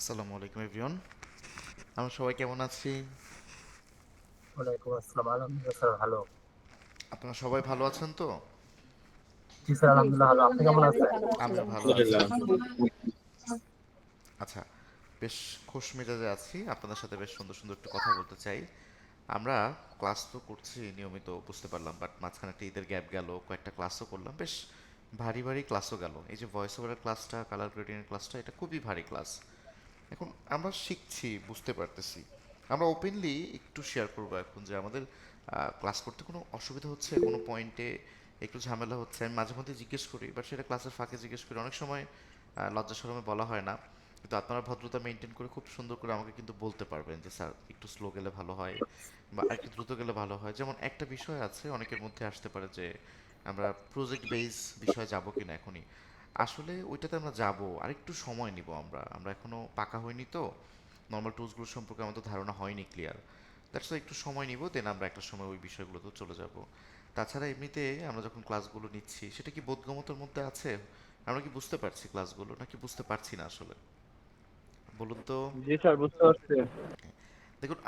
আসসালামু আলাইকুম এভরিওয়ান। আমরা সবাই কেমন আছি? ওয়ালাইকুম আসসালাম। আলহামদুলিল্লাহ স্যার ভালো। আপনারা সবাই ভালো আছেন তো? জি স্যার, আলহামদুলিল্লাহ ভালো। আপনি কেমন আছেন? আমিও ভালো আছি। আলহামদুলিল্লাহ। আচ্ছা, বেশ খোশ মেজাজে আছি, আপনাদের সাথে বেশ সুন্দর সুন্দর একটু কথা বলতে চাই। আমরা ক্লাস তো করছি নিয়মিত, বুঝতে পারলাম, বাট মাঝখানে একটা ঈদের গ্যাপ গেল, কয়েকটা ক্লাসও করলাম, বেশ ভারী ভারী ক্লাসও গেল। এই যে ভয়েস ওভারের ক্লাসটা, কালার গ্রেডিংয়ের ক্লাসটা, এটা খুবই ভারী ক্লাস। এখন আমরা শিখছি, বুঝতে পারতেছি। আমরা ওপেনলি একটু শেয়ার করবো এখন যে আমাদের ক্লাস করতে কোনো অসুবিধা হচ্ছে, কোনো পয়েন্টে একটু ঝামেলা হচ্ছে। আমি মাঝে মধ্যে জিজ্ঞেস করি, বাট সেটা ক্লাসের ফাঁকে জিজ্ঞেস করি, অনেক সময় লজ্জা শরমে বলা হয় না। কিন্তু আপনারা ভদ্রতা মেনটেন করে খুব সুন্দর করে আমাকে কিন্তু বলতে পারবেন যে স্যার একটু স্লো গেলে ভালো হয় বা একটু দ্রুত গেলে ভালো হয়। যেমন একটা বিষয় আছে অনেকের মধ্যে আসতে পারে যে আমরা প্রজেক্ট বেস বিষয়ে যাব কিনা এখনই। আসলে ওইটাতে আমরা যাব, আরেকটু সময় নিব। আমরা এখনো পাকা হয়নি তো, নর্মাল টুলসগুলো সম্পর্কে আমাদের ধারণা হয়নি ক্লিয়ার। দ্যাটস একটু সময় নিব, দেন আমরা একটা সময় ওই বিষয়গুলোতে চলে যাব। তাছাড়া এমনিতে আমরা যখন ক্লাসগুলো নিচ্ছি সেটা কি বোধগম্যতার মধ্যে আছে? আমরা কি বুঝতে পারছি ক্লাসগুলো, নাকি বুঝতে পারছি না আসলে? বলুন তো। জি স্যার, বুঝতে পারছি। দেখুন,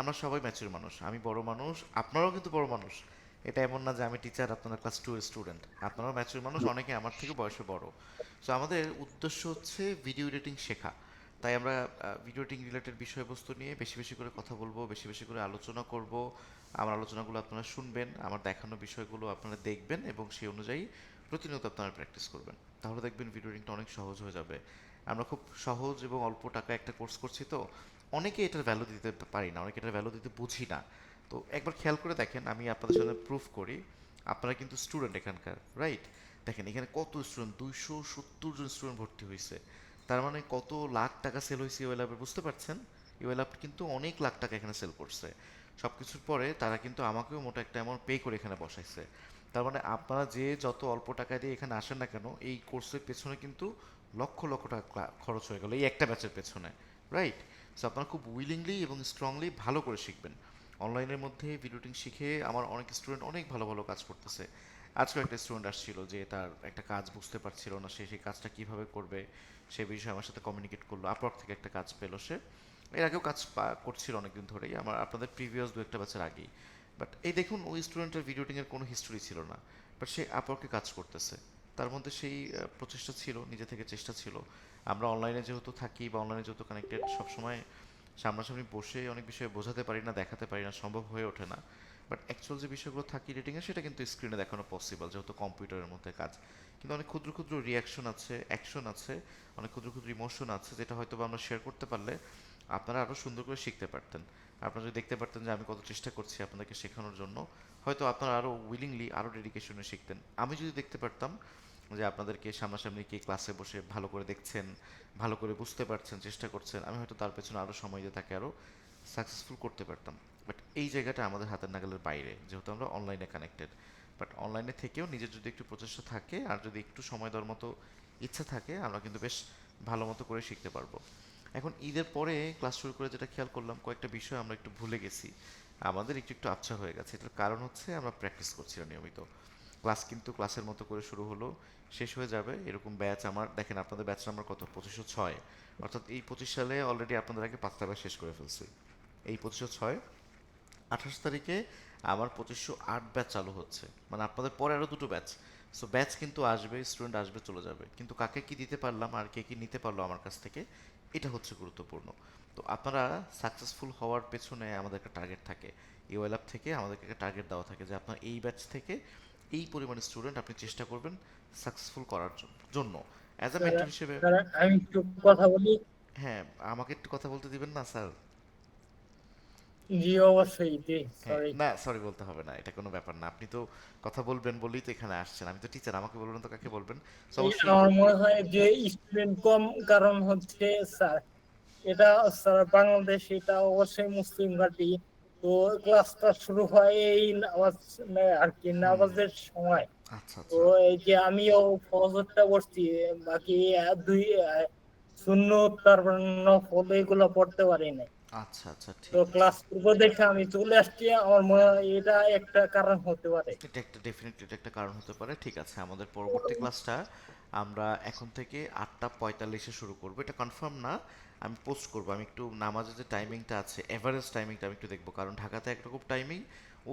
আমরা সবাই ম্যাচুর মানুষ, আমি বড় মানুষ, আপনারাও কিন্তু বড় মানুষ। এটা এমন না যে আমি টিচার, আপনারা ক্লাস টু এর স্টুডেন্ট। আপনারাও ম্যাচুর মানুষ, অনেকে আমার থেকে বয়সে বড়। সো আমাদের উদ্দেশ্য হচ্ছে ভিডিও এডিটিং শেখা। তাই আমরা ভিডিও এডিটিং রিলেটেড বিষয়বস্তু নিয়ে বেশি বেশি করে কথা বলবো, বেশি বেশি করে আলোচনা করব। আমার আলোচনাগুলো আপনারা শুনবেন, আমার দেখানো বিষয়গুলো আপনারা দেখবেন এবং সেই অনুযায়ী প্রতিনিয়ত আপনারা প্র্যাকটিস করবেন। তাহলে দেখবেন ভিডিও এডিটিংটা অনেক সহজ হয়ে যাবে। আমরা খুব সহজ এবং অল্প টাকায় একটা কোর্স করছি তো, অনেকে এটার ভ্যালু দিতে পারি না, অনেকে এটার ভ্যালু দিতে বুঝি না। তো একবার খেয়াল করে দেখেন, আমি আপনাদের সাথে প্রুফ করি। আপনারা কিন্তু স্টুডেন্ট এখানকার, রাইট? দেখেন এখানে কত স্টুডেন্ট, 270 জন স্টুডেন্ট ভর্তি হয়েছে। তার মানে কত লাখ টাকা সেল হয়েছে ইওয়েল অ্যাপে, বুঝতে পারছেন? ইওয়েল অ্যাপ কিন্তু অনেক লাখ টাকা এখানে সেল করছে। সব কিছুর পরে তারা কিন্তু আমাকেও মোটা একটা অ্যামাউন্ট পে করে এখানে বসাইছে। তার মানে আপনারা যে যত অল্প টাকা দিয়ে এখানে আসেন না কেন, এই কোর্সের পেছনে কিন্তু লক্ষ লক্ষ টাকা খরচ হয়ে গেল এই একটা ব্যাচের পেছনে, রাইট? সো আপনারা খুব উইলিংলি এবং স্ট্রংলি ভালো করে শিখবেন। অনলাইনের মধ্যে ভিডিও এডিটিং শিখে আমার অনেক স্টুডেন্ট অনেক ভালো ভালো কাজ করতেছে। আজকেও একটা স্টুডেন্ট আসছিল যে তার একটা কাজ বুঝতে পারছিল না, সে সেই কাজটা কীভাবে করবে সে বিষয়ে আমার সাথে কমিউনিকেট করলো। আপওয়ার্ক থেকে একটা কাজ পেলো সে। এর আগেও কাজ করছিল অনেকদিন ধরেই, আমার আপনাদের প্রিভিয়াস দু একটা বছর আগেই। বাট এই দেখুন, ওই স্টুডেন্টের ভিডিও এডিটিংয়ের কোনো হিস্টোরি ছিল না, বাট সে আপওয়ার্কে কাজ করতেছে। তার মধ্যে সেই প্রচেষ্টা ছিল, নিজে থেকে চেষ্টা ছিল। আমরা অনলাইনে যেহেতু থাকি বা অনলাইনে যেহেতু কানেক্টেড, সবসময় সামনাসামনি বসে অনেক বিষয়ে বোঝাতে পারি না, দেখাতে পারি না, সম্ভব হয়ে ওঠে না। বাট অ্যাকচুয়াল যে বিষয়গুলো থাকি রেটিংয়ে, সেটা কিন্তু স্ক্রিনে দেখানো পসিবল, যেহেতু কম্পিউটারের মধ্যে কাজ। কিন্তু অনেক ক্ষুদ্র ক্ষুদ্র রিয়াকশন আছে, অ্যাকশন আছে, অনেক ক্ষুদ্র ক্ষুদ্র ইমোশন আছে, যেটা হয়তো বা আমরা শেয়ার করতে পারলে আপনারা আরও সুন্দর করে শিখতে পারতেন। আপনারা যদি দেখতে পারতেন যে আমি কত চেষ্টা করছি আপনাদেরকে শেখানোর জন্য, হয়তো আপনারা আরও উইলিংলি, আরও ডেডিকেশনে শিখতেন। আমি যদি দেখতে পারতাম যে আপনাদেরকে সামনাসামনি কি ক্লাসে বসে ভালো করে দেখছেন, ভালো করে বুঝতে পারছেন, চেষ্টা করছেন, আমি হয়তো তার পেছনে আরও সময় দিয়ে তাকে আরও সাকসেসফুল করতে পারতাম। বাট এই জায়গাটা আমাদের হাতের নাগালের বাইরে, যেহেতু আমরা অনলাইনে কানেক্টেড। বাট অনলাইনে থেকেও নিজের যদি একটু প্রচেষ্টা থাকে আর যদি একটু সময় দেওয়ার মতো ইচ্ছা থাকে, আমরা কিন্তু বেশ ভালো মতো করে শিখতে পারবো। এখন ঈদের পরে ক্লাস শুরু করে যেটা খেয়াল করলাম, কয়েকটা বিষয় আমরা একটু ভুলে গেছি, আমাদের একটু একটু আবছা হয়ে গেছে। এটার কারণ হচ্ছে আমরা প্র্যাকটিস করছি না নিয়মিত। ক্লাস কিন্তু ক্লাসের মতো করে শুরু হলো, শেষ হয়ে যাবে এরকম ব্যাচ। আমার দেখেন, আপনাদের ব্যাচ নাম্বার কত, 2506। অর্থাৎ এই 25 সালে অলরেডি আপনাদের আগে 5টা ব্যাচ শেষ করে ফেলছি। এই 2506, 28 তারিখে আমার 2508 ব্যাচ চালু হচ্ছে, মানে আপনাদের পরে আরও দুটো ব্যাচ। সো ব্যাচ কিন্তু আসবে, স্টুডেন্ট আসবে, চলে যাবে, কিন্তু কাকে কি দিতে পারলাম আর কে কি নিতে পারলো আমার কাছ থেকে, এটা হচ্ছে গুরুত্বপূর্ণ। তো আপনারা সাকসেসফুল হওয়ার পেছনে আমাদের একটা টার্গেট থাকে। এই ওয়েল অ্যাপ থেকে আমাদেরকে একটা টার্গেট দেওয়া থাকে যে আপনার এই ব্যাচ থেকে এই পরিমাণ স্টুডেন্ট আপনি চেষ্টা করবেন সাকসেসফুল করার জন্য অ্যাজ আ স্যার, মেন্টর হিসেবে। স্যার আমি একটু কথা বলি। হ্যাঁ, আমাকে একটু কথা বলতে দিবেন না স্যার? জি অবশ্যই, জি হ্যাঁ, সরি। না সরি বলতে হবে না, এটা কোনো ব্যাপার না। আপনি তো কথা বলবেন বলেই তো এখানে আসছেন, আমি তো টিচার, আমাকে বলবেন তো কাকে বলবেন? তো এই অবশ্যই। আমার মনে হয় যে স্টুডেন্ট কম, কারণ হচ্ছে স্যার এটা, স্যার বাংলাদেশ এটা অবশ্যই মুসলিম ঘাঁটি। তো ক্লাসটা শুরু হয় এই নামাজ আর কি নামাজের সময়। আচ্ছা তো আচ্ছা। এই যে আমিও ফজরটা পড়ছি, বাকি দুই সুন্নত তারপর নফল এগুলো পড়তে পারি নাই। আচ্ছা আচ্ছা, তো ঠিক আছে। ক্লাস করবো দেখে আমি চলে আসছি, আমার মনে হয় এটা একটা কারণ হতে পারে। এটা একটা ডেফিনেটলি, এটা একটা কারণ হতে পারে। ঠিক আছে, আমাদের পরবর্তী ক্লাসটা আমরা এখন থেকে 8:45-এ শুরু করব, এটা কনফার্ম না, আমি পোস্ট করব। আমি একটু নামাজের যে টাইমিংটা আছে, এভারেজ টাইমিংটা আমি একটু দেখবো, কারণ ঢাকাতে একরকম টাইমিং,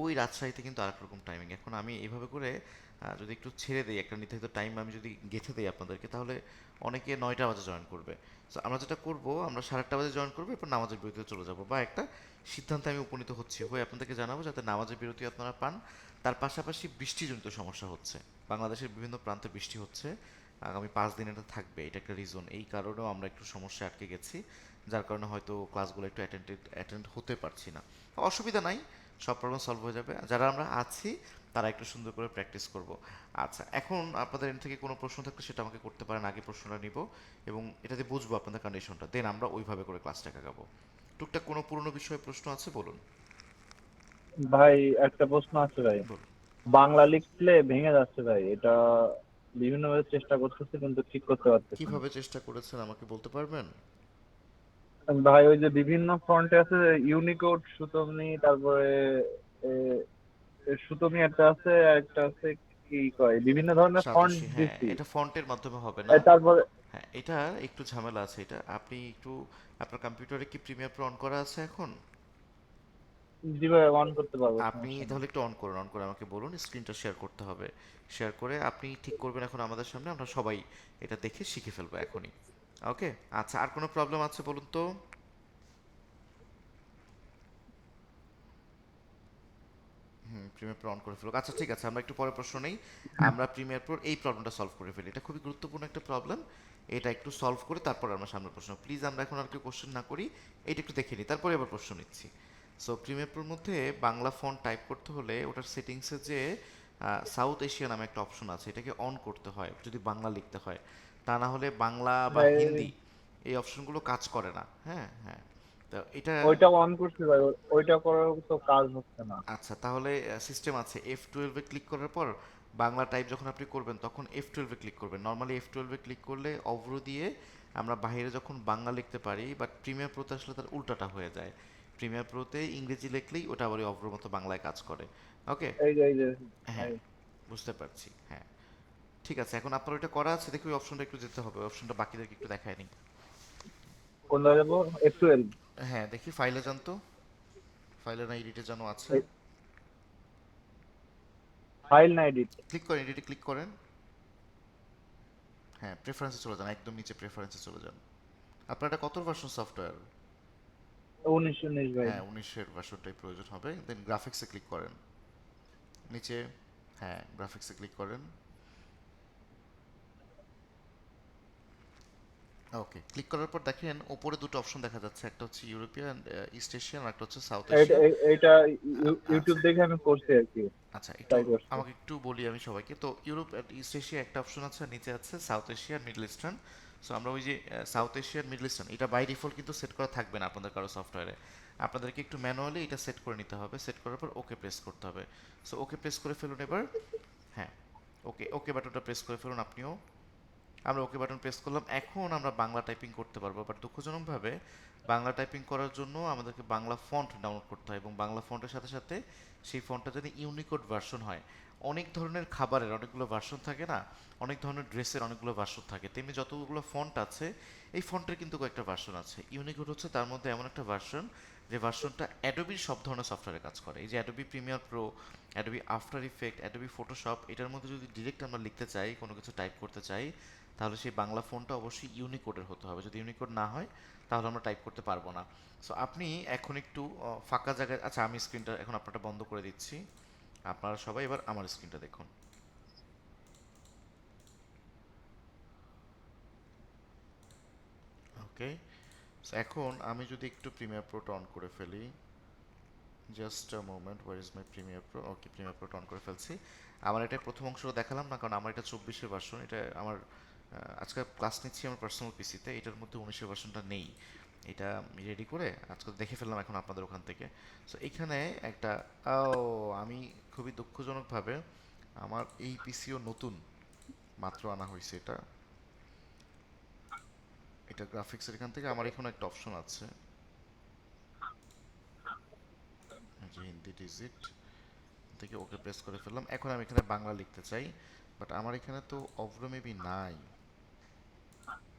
ওই রাজশাহীতে কিন্তু আরেক রকম টাইমিং। এখন আমি এইভাবে করে যদি একটু ছেড়ে দিই একটা নির্ধারিত টাইম, আমি যদি গেঁথে দিই আপনাদেরকে, তাহলে অনেকে 9টা বাজে জয়েন করবে। সো আমরা যেটা করব, আমরা 8:30 বাজে জয়েন করবো, এরপর নামাজের বিরতিতে চলে যাব, বা একটা সিদ্ধান্তে আমি উপনীত হচ্ছি, হয়ে আপনাদেরকে জানাবো, যাতে নামাজের বিরতি আপনারা পান। তার পাশাপাশি বৃষ্টিজনিত সমস্যা হচ্ছে, বাংলাদেশের বিভিন্ন প্রান্তে বৃষ্টি হচ্ছে, আগামী 5 দিন এটা থাকবে, এটা একটা রিজন। এই কারণেও আমরা একটু সমস্যায় আটকে গেছি, যার কারণে হয়তো ক্লাসগুলো একটু অ্যাটেন্ড হতে পারছি না। অসুবিধা নাই, সব প্রবলেম সলভ হয়ে যাবে, যারা আমরা আছি তারা একটু সুন্দর করে প্র্যাকটিস করব। আচ্ছা, এখন আপনাদের এখান থেকে কোনো প্রশ্ন থাকলে সেটা আমাকে করতে পারেন, আগে প্রশ্নটা নিব এবং এটাতে বুঝবো আপনাদের কন্ডিশনটা, দেন আমরা ওইভাবে করে ক্লাসটা আগাবো। টুকটাক কোনো পুরনো বিষয়ে প্রশ্ন আছে, বলুন। ভাই একটা প্রশ্ন আছে ভাই। বলুন। বাংলা লিখলে ভেঙে যাচ্ছে ভাই, এটা বিভিন্ন ভাবে চেষ্টা করতেছি কিন্তু ঠিক করতে পারতেছি না। কিভাবে চেষ্টা করেছেন আমাকে বলতে পারবেন? ভাই ওই যে বিভিন্ন ফন্টে আছে, ইউনিকোড সুতমি, তারপরে এ, সুতমি একটা আছে, আর একটা আছে কি কয়, বিভিন্ন ধরনের ফন্ট সাতোশি, হ্যাঁ, দিচ্ছি। এটা ফন্টের মাধ্যমে হবে না। তারপরে হ্যাঁ, এটা একটু ঝামেলা আছে। এটা আপনি একটু, আপনার কম্পিউটারে কি প্রিমিয়ার প্রো অন করা আছে এখন? জি ভাই, অন করতে পারবো, আপনি সমস্যা নেই। তাহলে একটু অন করুন, অন করে আমাকে বলুন, স্ক্রিনটা শেয়ার করতে হবে। শেয়ার করে আপনি ঠিক করবেন এখন আমাদের সামনে, আমরা সবাই এটা দেখে শিখে ফেলবো এখনই। ওকে। আচ্ছা, আর কোনো প্রবলেম আছে বলুন তো? হুম, প্রিমিয়ার প্রো অন করে ফেলুক। আচ্ছা ঠিক আছে, আমরা একটু পরে প্রশ্ন নেই। আমরা প্রিমিয়ার প্রোর এই প্রবলেমটা সলভ করে ফেলি, এটা খুবই গুরুত্বপূর্ণ একটা প্রবলেম। এটা একটু সলভ করে তারপর আমরা সামনের প্রশ্ন, প্লিজ আমরা এখন আর কেউ কোশ্চেন না করি, এটা একটু দেখে নিই, তারপরে আবার প্রশ্ন নিচ্ছি। সো প্রিমিয়ার প্রোর মধ্যে বাংলা ফন্ট টাইপ করতে হলে ওটার সেটিংসে যে সাউথ এশিয়া নামে একটা অপশন আছে, এটাকে অন করতে হয় যদি বাংলা লিখতে হয়, তা না হলে বাংলা বা ভাই হিন্দি এই অপশনগুলো কাজ করে না। হ্যাঁ হ্যাঁ, তো এটা। ওইটা অন করছি ভাই, ওইটা করার তো কাজ হচ্ছে না। আচ্ছা, তাহলে সিস্টেম আছে, F12-এ ক্লিক করার পর বাংলা টাইপ যখন আপনি করবেন তখন F12-এ ক্লিক করবেন। নর্মালি F12-এ ক্লিক করলে অভ্র দিয়ে আমরা বাইরে যখন বাংলা লিখতে পারি, বাট প্রিমিয়ার প্রোতে আসলে তার উল্টাটা হয়ে যায়। প্রিমিয়ার প্রোতে ইংরেজি লিখলেই ওটা আবার ওই অভ্র মতো বাংলায় কাজ করে। ওকে। এই যে হ্যাঁ, এই, বুঝতে পারছি, হ্যাঁ। ঠিক আছে, এখন আপনার ওইটা করা আছে, দেখি ওই অপশনটা একটু যেতে হবে, ওই অপশনটা বাকিদেরকে একটু দেখায় নিই। কোন জায়গায় যাবো? F12? হ্যাঁ, দেখি ফাইলে যান তো, ফাইলে না এডিটে যেন আছে। ফাইল না এডিট? ক্লিক করেন, এডিটে ক্লিক করেন। হ্যাঁ, প্রেফারেন্সে চলে যান, একদম নিচে প্রেফারেন্সে চলে যান। আপনার এটা কত ভার্সন সফটওয়্যার? 19 ভাই। হ্যাঁ, 19-এর ভার্সনটাই প্রয়োজন হবে। দেন গ্রাফিক্সে ক্লিক করেন, নিচে। হ্যাঁ, গ্রাফিক্সে ক্লিক করেন। ওকে, ক্লিক করার পর দেখেন ওপরে দুটো অপশন দেখা যাচ্ছে, একটা হচ্ছে ইউরোপিয়ান ইস্ট এশিয়ান, আর একটা হচ্ছে সাউথ এইটা এশিয়ান। এইটা আচ্ছা ইউটিউব দেখে আমি করছি আর কি, আচ্ছা, একটু ট্রাই করছি। আমাকে একটু বলি আমি সবাইকে, তো ইউরোপ ইস্ট এশিয়া একটা অপশন আছে, আর নিচে আছে south Asia middle eastern. So আমরা ওই যে সাউথ এশিয়ার মিডল ইস্টার্ন, এটা বাই ডিফল্ট কিন্তু সেট করা থাকবে না আপনাদের কারো সফটওয়্যারে, আপনাদেরকে একটু ম্যানুয়ালি এটা সেট করে নিতে হবে, সেট করার পর ওকে প্রেস করতে হবে। সো ওকে প্রেস করে ফেলুন এবার। হ্যাঁ, ওকে, ওকে বাটনটা প্রেস করে ফেলুন আপনিও। আমরা ওকে বাটন প্রেস করলাম, এখন আমরা বাংলা টাইপিং করতে পারবো, বাট দুঃখজনকভাবে বাংলা টাইপিং করার জন্য আমাদেরকে বাংলা ফন্ট ডাউনলোড করতে হয়, এবং বাংলা ফন্টের সাথে সাথে সেই ফন্টটা যদি ইউনিকোড ভার্সন হয়। অনেক ধরনের খাবারের অনেকগুলো ভার্সন থাকে না, অনেক ধরনের ড্রেসের অনেকগুলো ভার্সন থাকে, তেমনি যতগুলো ফন্ট আছে এই ফন্টের কিন্তু কয়েকটা ভার্সন আছে। ইউনিকোড হচ্ছে তার মধ্যে এমন একটা ভার্সন, যে ভার্সনটা অ্যাডোবির সব ধরনের সফটওয়্যারে কাজ করে। এই যে Adobe Premiere Pro, Adobe after effect, Adobe Photoshop, এটার মধ্যে যদি ডিরেক্ট আমরা লিখতে চাই, কোনো কিছু টাইপ করতে চাই, তাহলে সেই বাংলা ফোনটা অবশ্যই ইউনিকোডের হতে হবে, যদি ইউনিকোড না হয় তাহলে আমরা টাইপ করতে পারবো না। সো আপনি এখন একটু ফাঁকা জায়গায়, আচ্ছা আমি স্ক্রিনটা এখন আপনারটা বন্ধ করে দিচ্ছি, আপনারা সবাই এবার আমার স্ক্রিনটা দেখুন। ওকে। সো এখন আমি যদি একটু প্রিমিয়ার প্রোটা অন করে ফেলি, just a moment, where is my Premiere Pro. Okay, Premiere প্রোটা অন করে ফেলছি। আমার এটা প্রথম অংশটা দেখালাম না, কারণ আমার এটা 24-এর ভার্সন, এটা আমার আজকে ক্লাস নিচ্ছি আমার পার্সোনাল পিসিতে, এটার মধ্যে 19-এর ভার্সনটা নেই। এটা রেডি করে আজকে দেখে ফেললাম এখন আপনাদের ওখান থেকে। সো এখানে একটা, ও, আমি খুবই দুঃখজনকভাবে আমার এই পিসিও নতুন, মাত্র আনা হয়েছে এটা। এটা গ্রাফিক্সের এখান থেকে আমার এখানে একটা অপশন আছে, যে হিন্দি ডিজিট থেকে ওকে প্রেস করে ফেললাম। এখন আমি এখানে বাংলা লিখতে চাই, বাট আমার এখানে তো অভ্র মেবি নাই।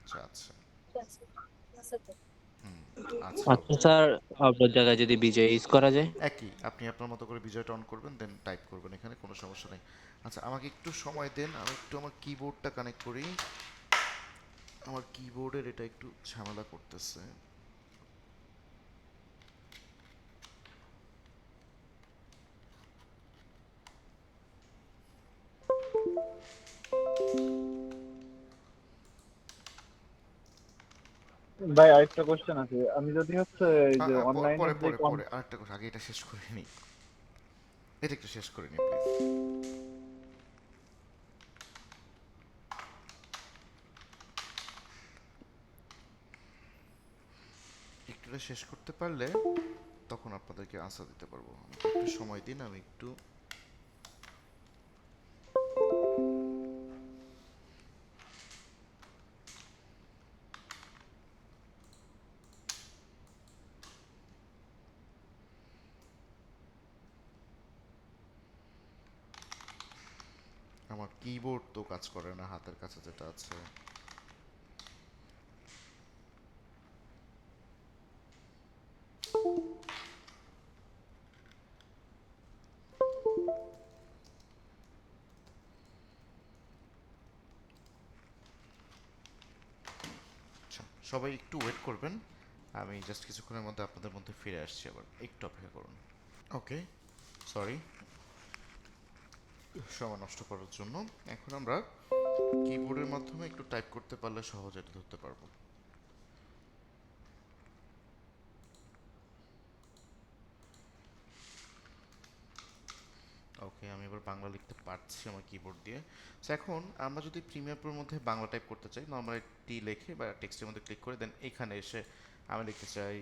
আচ্ছা আচ্ছা। হুম। আচ্ছা, আচ্ছা স্যার, আপনার জায়গায় যদি বিজয় ইউজ করা যায়। একই আপনি আপনার মতো করে বিজয়টা অন করবেন, দেন টাইপ করবেন, এখানে কোনো সমস্যা নেই। আচ্ছা, আমাকে একটু সময় দেন, আমি একটু আমার কিবোর্ডটা কানেক্ট করি। আমার কিবোর্ডের এটা একটু ঝামেলা করতেছে। ভাই আরেকটা কোশ্চেন আছে, আমি যদি হচ্ছে এই যে অনলাইনের পরে যে পরে পরে আরেকটা কথা, আগে এটা শেষ করে নিই, এটা একটু শেষ করে নিই প্লিজ। একটু এটা শেষ করতে পারলে তখন আপনাদেরকে আনসার দিতে পারবো। আমাকে একটু সময় দিন, আমি একটু আমার কিবোর্ড তো কাজ করে না, হাতের কাছে যেটা আছে। আচ্ছা, সবাই একটু ওয়েট করবেন, আমি জাস্ট কিছুক্ষণের মধ্যে আপনাদের মধ্যে ফিরে আসছি, আবার একটু অপেক্ষা করুন। ওকে, সরি সময় নষ্ট করার জন্য। এখন আমরা কিবোর্ডের মাধ্যমে একটু টাইপ করতে পারলে সহজে এটা ধরতে পারবো। ওকে, আমি এবার বাংলা লিখতে পারছি আমার কিবোর্ড দিয়ে। সো এখন আমরা যদি প্রিমিয়ার প্রোর মধ্যে বাংলা টাইপ করতে চাই, নর্মালি টি লিখে বা টেক্সটের মধ্যে ক্লিক করে দেন এখানে এসে আমি লিখতে চাই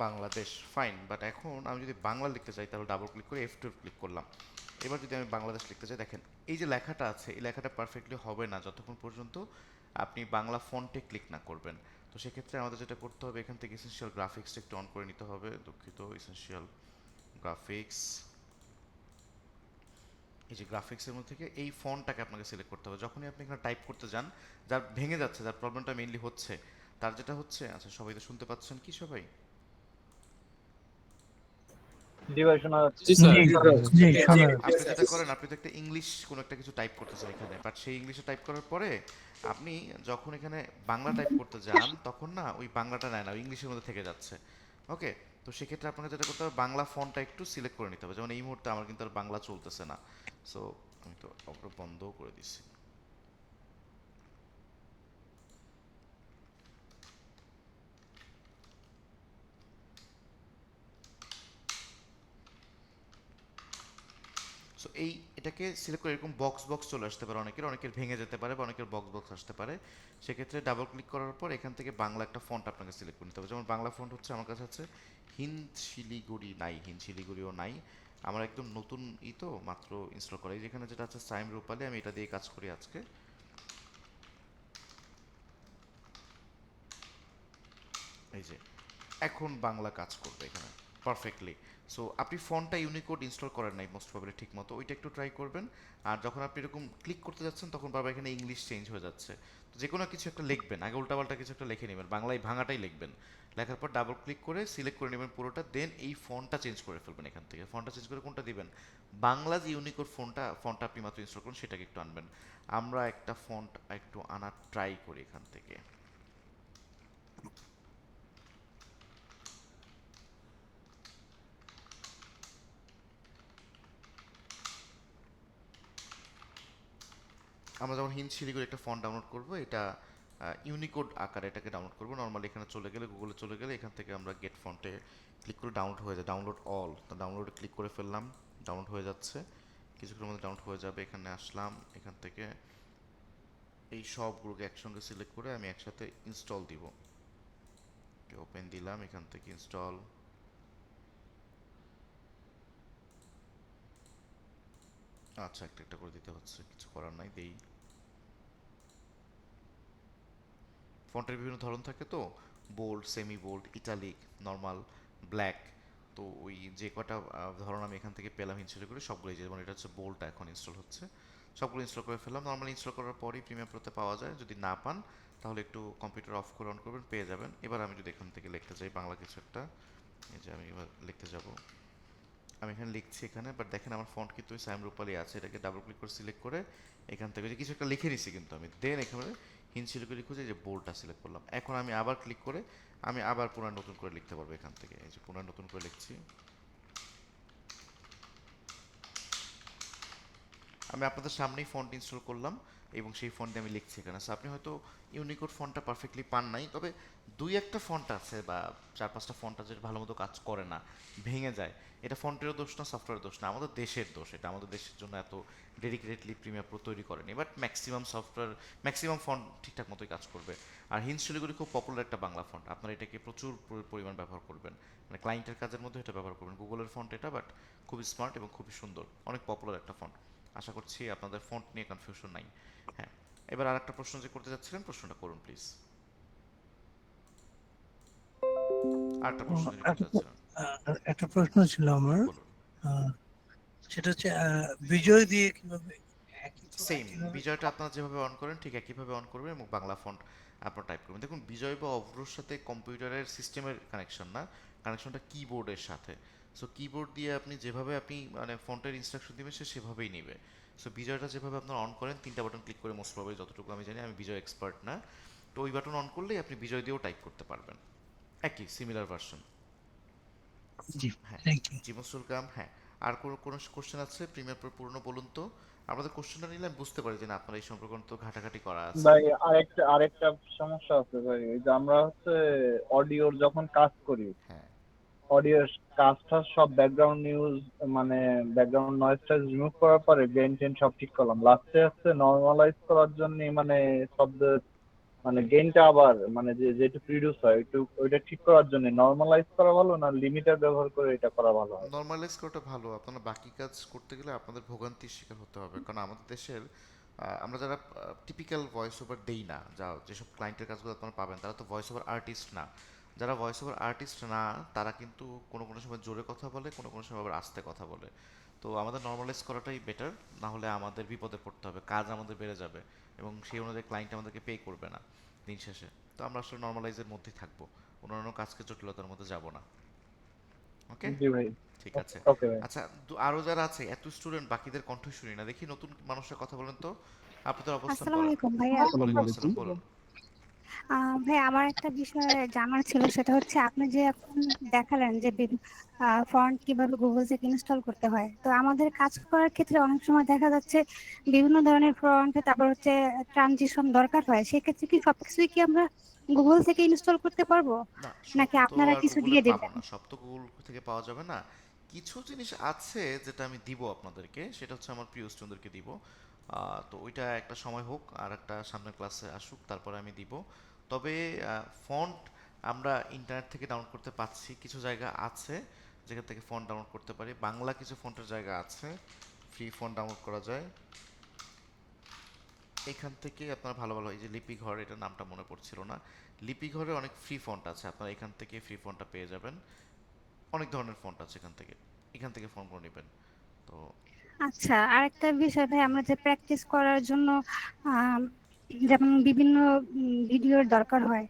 বাংলাদেশ, ফাইন। বাট এখন আমি যদি বাংলা লিখতে চাই তাহলে ডাবল ক্লিক করে F2 ক্লিক করলাম। এবার যদি আমি বাংলাদেশ লিখতে চাই, দেখেন এই যে লেখাটা আছে, এই লেখাটা পারফেক্টলি হবে না যতক্ষণ পর্যন্ত আপনি বাংলা ফন্টে ক্লিক না করবেন। তো সেক্ষেত্রে আমাদের যেটা করতে হবে, এখান থেকে এসেনশিয়াল গ্রাফিক্সটা একটু অন করে নিতে হবে। দুঃখিত, এসেনশিয়াল গ্রাফিক্স, এই যে গ্রাফিক্সের মধ্যে থেকে এই ফন্টটাকে আপনাকে সিলেক্ট করতে হবে। যখনই আপনি এখানে টাইপ করতে যান, যার ভেঙে যাচ্ছে, যার প্রবলেমটা মেইনলি হচ্ছে, তার যেটা হচ্ছে, আচ্ছা সবাই তো শুনতে পাচ্ছেন কি সবাই? জি ভাই শোনা যাচ্ছে। জি স্যার। জি শোনা আপনি যেটা করেন, আপনি তো একটা ইংলিশ কোনো একটা কিছু টাইপ করতেছেন এখানে, বাট সেই ইংলিশে টাইপ করার পরে আপনি যখন এখানে বাংলা টাইপ করতে যান তখন না ওই বাংলাটা নেয় না, ওই ইংলিশের মধ্যে থেকে যাচ্ছে। ওকে, তো সেক্ষেত্রে আপনাকে যেটা করতে হবে, বাংলা ফন্টটা একটু সিলেক্ট করে নিতে হবে। যেমন এই মুহূর্তে আমার কিন্তু আর বাংলা চলতেছে না, সো আমি তো অগ্র বন্ধও করে দিচ্ছি। সো এটাকে সিলেক্ট করে এরকম বক্স বক্স চলে আসতে পারে, অনেকের ভেঙে যেতে পারে বা অনেকের বক্স বক্স আসতে পারে। সেক্ষেত্রে ডাবল ক্লিক করার পর এখান থেকে বাংলা একটা ফন্ট আপনাকে সিলেক্ট করে নিতে হবে। যেমন বাংলা ফন্ট হচ্ছে আমার কাছে আছে হিন্দ শিলিগুড়ি, নাই হিন্দ শিলিগুড়িও নাই। আমার একদম নতুন তো মাত্র ইনস্টল করা। এই যেখানে যেটা আছে সাইম রূপালী, আমি এটা দিয়ে কাজ করি আজকে। এই যে এখন বাংলা কাজ করবে এখানে পারফেক্টলি। সো আপনি ফন্টটা ইউনিকোড ইনস্টল করেন নাই মোস্ট প্রবাবলি ঠিক মতো, ওইটা একটু ট্রাই করবেন। আর যখন আপনি এরকম ক্লিক করতে যাচ্ছেন তখন বারবার এখানে ইংলিশ চেঞ্জ হয়ে যাচ্ছে। তো যে কোনো কিছু একটা লিখবেন, আগে উল্টাপাল্টা কিছু একটা লিখে নেবেন, বাংলায় ভাঙাটাই লিখবেন। লেখার পর ডাবল ক্লিক করে সিলেক্ট করে নেবেন পুরোটা, দেন এই ফন্টটা চেঞ্জ করে ফেলবেন। এখান থেকে ফন্টটা চেঞ্জ করে কোনটা দিবেন, বাংলা যে ইউনিকোড ফন্টটা আপনি মাত্র ইনস্টল করুন সেটাকে একটু আনবেন। আমরা একটা ফন্ট একটু আনার ট্রাই করি এখান থেকে। আমরা যখন হিন্দ শিলিগুড়ি একটা ফন্ট ডাউনলোড করব, এটা ইউনিকোড আকারে এটাকে ডাউনলোড করব। নর্মালি এখানে চলে গেলে, গুগলে চলে গেলে এখান থেকে আমরা গেট ফন্টে ক্লিক করে ডাউনলোড হয়ে যায়, ডাউনলোড অল, তো ডাউনলোডে ক্লিক করে ফেললাম, ডাউনলোড হয়ে যাচ্ছে, কিছুক্ষণের মধ্যে ডাউনলোড হয়ে যাবে। এখানে আসলাম, এখান থেকে এই সবগুলোকে একসঙ্গে সিলেক্ট করে আমি একসাথে ইনস্টল দিব। ওপেন দিলাম, এখান থেকে ইনস্টল। আচ্ছা, একটা একটা করে দিতে হচ্ছে, কিছু করার নাই, দেই। ফন্টের বিভিন্ন ধরন থাকে তো, bold, semi bold, italic, normal, black. তো ওই যে কটা ধরন আমি এখান থেকে পেলাম ইনস্টল করে সবগুলোই, যেমন এটা হচ্ছে বোল্ডটা এখন ইনস্টল হচ্ছে, সবগুলো ইনস্টল করে ফেললাম। নর্মালি ইনস্টল করার পরই প্রিমিয়াম প্রোতে পাওয়া যায়, যদি না পান তাহলে একটু কম্পিউটার অফ করে অন করবেন, পেয়ে যাবেন। এবার আমি যদি এখান থেকে লিখতে চাই বাংলা কিছু একটা, এই যে আমি এবার লিখতে যাব, আমি এখানে লিখছি এখানে, বাট দেখেন আমার ফন্ট কিন্তু ওই সাইম রূপালি আছে। এটাকে ডাবল ক্লিক করে সিলেক্ট করে এখান থেকে যে কিছু একটা লিখে নিছি কিন্তু আমি, দেন এখানে হিনসিলিগুলি খুঁজে যে বোল্ডটা সিলেক্ট করলাম। এখন আমি আবার ক্লিক করে আমি আবার পুনরায় নতুন করে লিখতে পারবো এখান থেকে। এই যে পুনরায় নতুন করে লিখছি, আমি আপনাদের সামনেই ফন্ট ইনস্টল করলাম এবং সেই ফন্টে আমি লিখছি এখানে। সো আপনি হয়তো ইউনিকোড ফন্টটা পারফেক্টলি পান নাই, তবে দুই একটা ফন্ট আছে বা চার পাঁচটা ফন্ট আছে যেটা ভালো মতো কাজ করে না, ভেঙে যায়। এটা ফন্টেরও দোষ না, সফটওয়্যারের দোষ না, আমাদের দেশের দোষ। এটা আমাদের দেশের জন্য এত ডেডিকেটেডলি প্রিমিয়ার প্রো তৈরি করেনি, but maximum software, maximum font ঠিকঠাক মতোই কাজ করবে। আর হিনস্টলিগুলি খুব পপুলার একটা বাংলা ফন্ট, আপনারা এটাকে প্রচুর পরিমাণ ব্যবহার করবেন, মানে ক্লায়েন্টের কাজের মধ্যে এটা ব্যবহার করবেন। গুগলের ফন্ট এটা, বাট খুবই স্মার্ট এবং খুবই সুন্দর, অনেক পপুলার একটা ফন্ট। আশা করছি আপনাদের ফন্ট নিয়ে কনফিউশন নাই। হ্যাঁ, এবার আর একটা প্রশ্ন যে করতে যাচ্ছিলেন, প্রশ্নটা করুন প্লিজ। আর একটা প্রশ্ন যদি করতে যাচ্ছিলেন একটা প্রশ্ন ছিল আমার, বলুন। আহ, সেটা হচ্ছে বিজয় দিয়ে কিভাবে সেম একইভাবে বিজয়টা আপনারা যেভাবে অন করেন ঠিক একইভাবে অন করবেন এবং বাংলা ফন্ট আপনার টাইপ করবেন। দেখুন, বিজয় বা অভ্রর সাথে কম্পিউটারের সিস্টেমের কানেকশন না, কানেকশনটা কিবোর্ডের সাথে। সো কিবোর্ড দিয়ে আপনি যেভাবে আপনি মানে ফন্টের ইনস্ট্রাকশন দিবেন সে সেভাবেই নেবে। সো বিজয়টা যেভাবে আপনারা অন করেন, তিনটা বাটন ক্লিক করে মোস্ট প্রবাবলি, যতটুকু আমি জানি, আমি বিজয় এক্সপার্ট না, তো ওই বাটন অন করলেই আপনি বিজয় দিয়েও টাইপ করতে পারবেন, একই সিমিলার ভার্সন। জি, হ্যাঁ, থ্যাংক ইউ। জি মোস্ট ওয়েলকাম। হ্যাঁ, আর কোনো কোশ্চেন আছে প্রিমিয়ার প্রো পুরনো বলুন তো। আমাদের কোশ্চেনটা নিলে আমি বুঝতে পারি যে না আপনার এই সম্পর্কে তো ঘাটাঘাটি করা আছে। ভাই আরেকটা সমস্যা আছে ভাই, এই যে আমরা হচ্ছে অডিওর যখন কাজ করি, হ্যাঁ, অডিওর কাজটা সব ব্যাকগ্রাউন্ড নিউজ মানে ব্যাকগ্রাউন্ড নয়েজটা রিমুভ করার পরে গেইন টেন সব ঠিক করলাম, লাস্টে হচ্ছে নর্মালাইজ করার জন্য মানে শব্দের মানে গেইনটা আবার মানে যেটা প্রডিউস হয় একটু ওইটা ঠিক করার জন্য নর্মালাইজ করা ভালো না লিমিটার ব্যবহার করে এটা করা ভালো হয়? নর্মালাইজ করাটা ভালো। আপনারা বাকি কাজ করতে গেলে আপনাদের ভোগান্তির শিকার হতে হবে, কারণ আমাদের দেশের আমরা যারা টিপিক্যাল ভয়েস ওভার দেই না, যেসব ক্লায়েন্টের কাজগুলো আপনারা পাবেন, তারা তো ভয়েস ওভার আর্টিস্ট না। যারা ভয়েস ওভার আর্টিস্ট না, তারা কিন্তু কোনো কোনো সময় জোরে কথা বলে, কোনো কোনো সময় আবার আস্তে কথা বলে। তো আমাদের নর্মালাইজ করাটাই বেটার, না হলে আমাদের বিপদে পড়তে হবে, কাজ আমাদের বেড়ে যাবে এবং সেই অনুযায়ী ক্লায়েন্ট আমাদেরকে পে করবে না দিন শেষে। তো আমরা আসলে নর্মালাইজের মধ্যেই থাকবো, অন্যান্য কাজকে জটিলতার মধ্যে যাব না। ওকে, জি ভাই। ঠিক আছে। ওকে ভাই। আচ্ছা, আরো যারা আছে, এত স্টুডেন্ট, বাকিদের কণ্ঠ শুনি না, দেখি নতুন মানুষের কথা বলেন তো, আপনাদের অবস্থান আসসালামু বলেন। আলাইকুম ভাইয়া। ওয়ালাইকুম আসসালাম, বলুন। ভাই, আমার একটা বিষয় জানার ছিল, সেটা হচ্ছে আপনি যে এখন দেখালেন যে ফন্ট কিভাবে গুগল থেকে ইনস্টল করতে হয়, তো আমাদের কাজ করার ক্ষেত্রে অনেক সময় দেখা যাচ্ছে বিভিন্ন ধরনের ফন্ট, তারপর হচ্ছে ট্রানজিশন দরকার হয়, সেক্ষেত্রে কি সবকিছুই কি আমরা গুগল থেকে ইনস্টল করতে পারবো, না, সব নাকি তো আপনারা আর কিছু গুগলে দিয়ে পাবো দিবেন? না, সব তো গুগল থেকে পাওয়া যাবে না। কিছু জিনিস আছে যেটা আমি দিব আপনাদেরকে, সেটা হচ্ছে আমার প্রিয় স্টুডেন্টদেরকে দিব। তো ওইটা একটা সময় হোক, আর একটা সামনের ক্লাসে আসুক, তারপরে আমি দিব। তবে ফন্ট আমরা ইন্টারনেট থেকে ডাউনলোড করতে পাচ্ছি, কিছু জায়গা আছে যেখান থেকে ফন্ট ডাউনলোড করতে পারি। বাংলা কিছু ফন্টের জায়গা আছে, ফ্রি ফন্ট ডাউনলোড করা যায় এখান থেকে। আপনারা ভালো ভালো, এই যে লিপিঘর, এটার নামটা মনে পড়ছিল না, লিপিঘরে অনেক ফ্রি ফন্ট আছে, আপনারা এখান থেকে ফ্রি ফন্টটা পেয়ে যাবেন। অনেক ধরনের ফন্ট আছে এখান থেকে ফন্টগুলো নেবেন। তো আচ্ছা, আরেকটা বিষয় ভাই, আমরা যে প্র্যাকটিস করার জন্য আম, যেমন বিভিন্ন ভিডিওর দরকার হয়,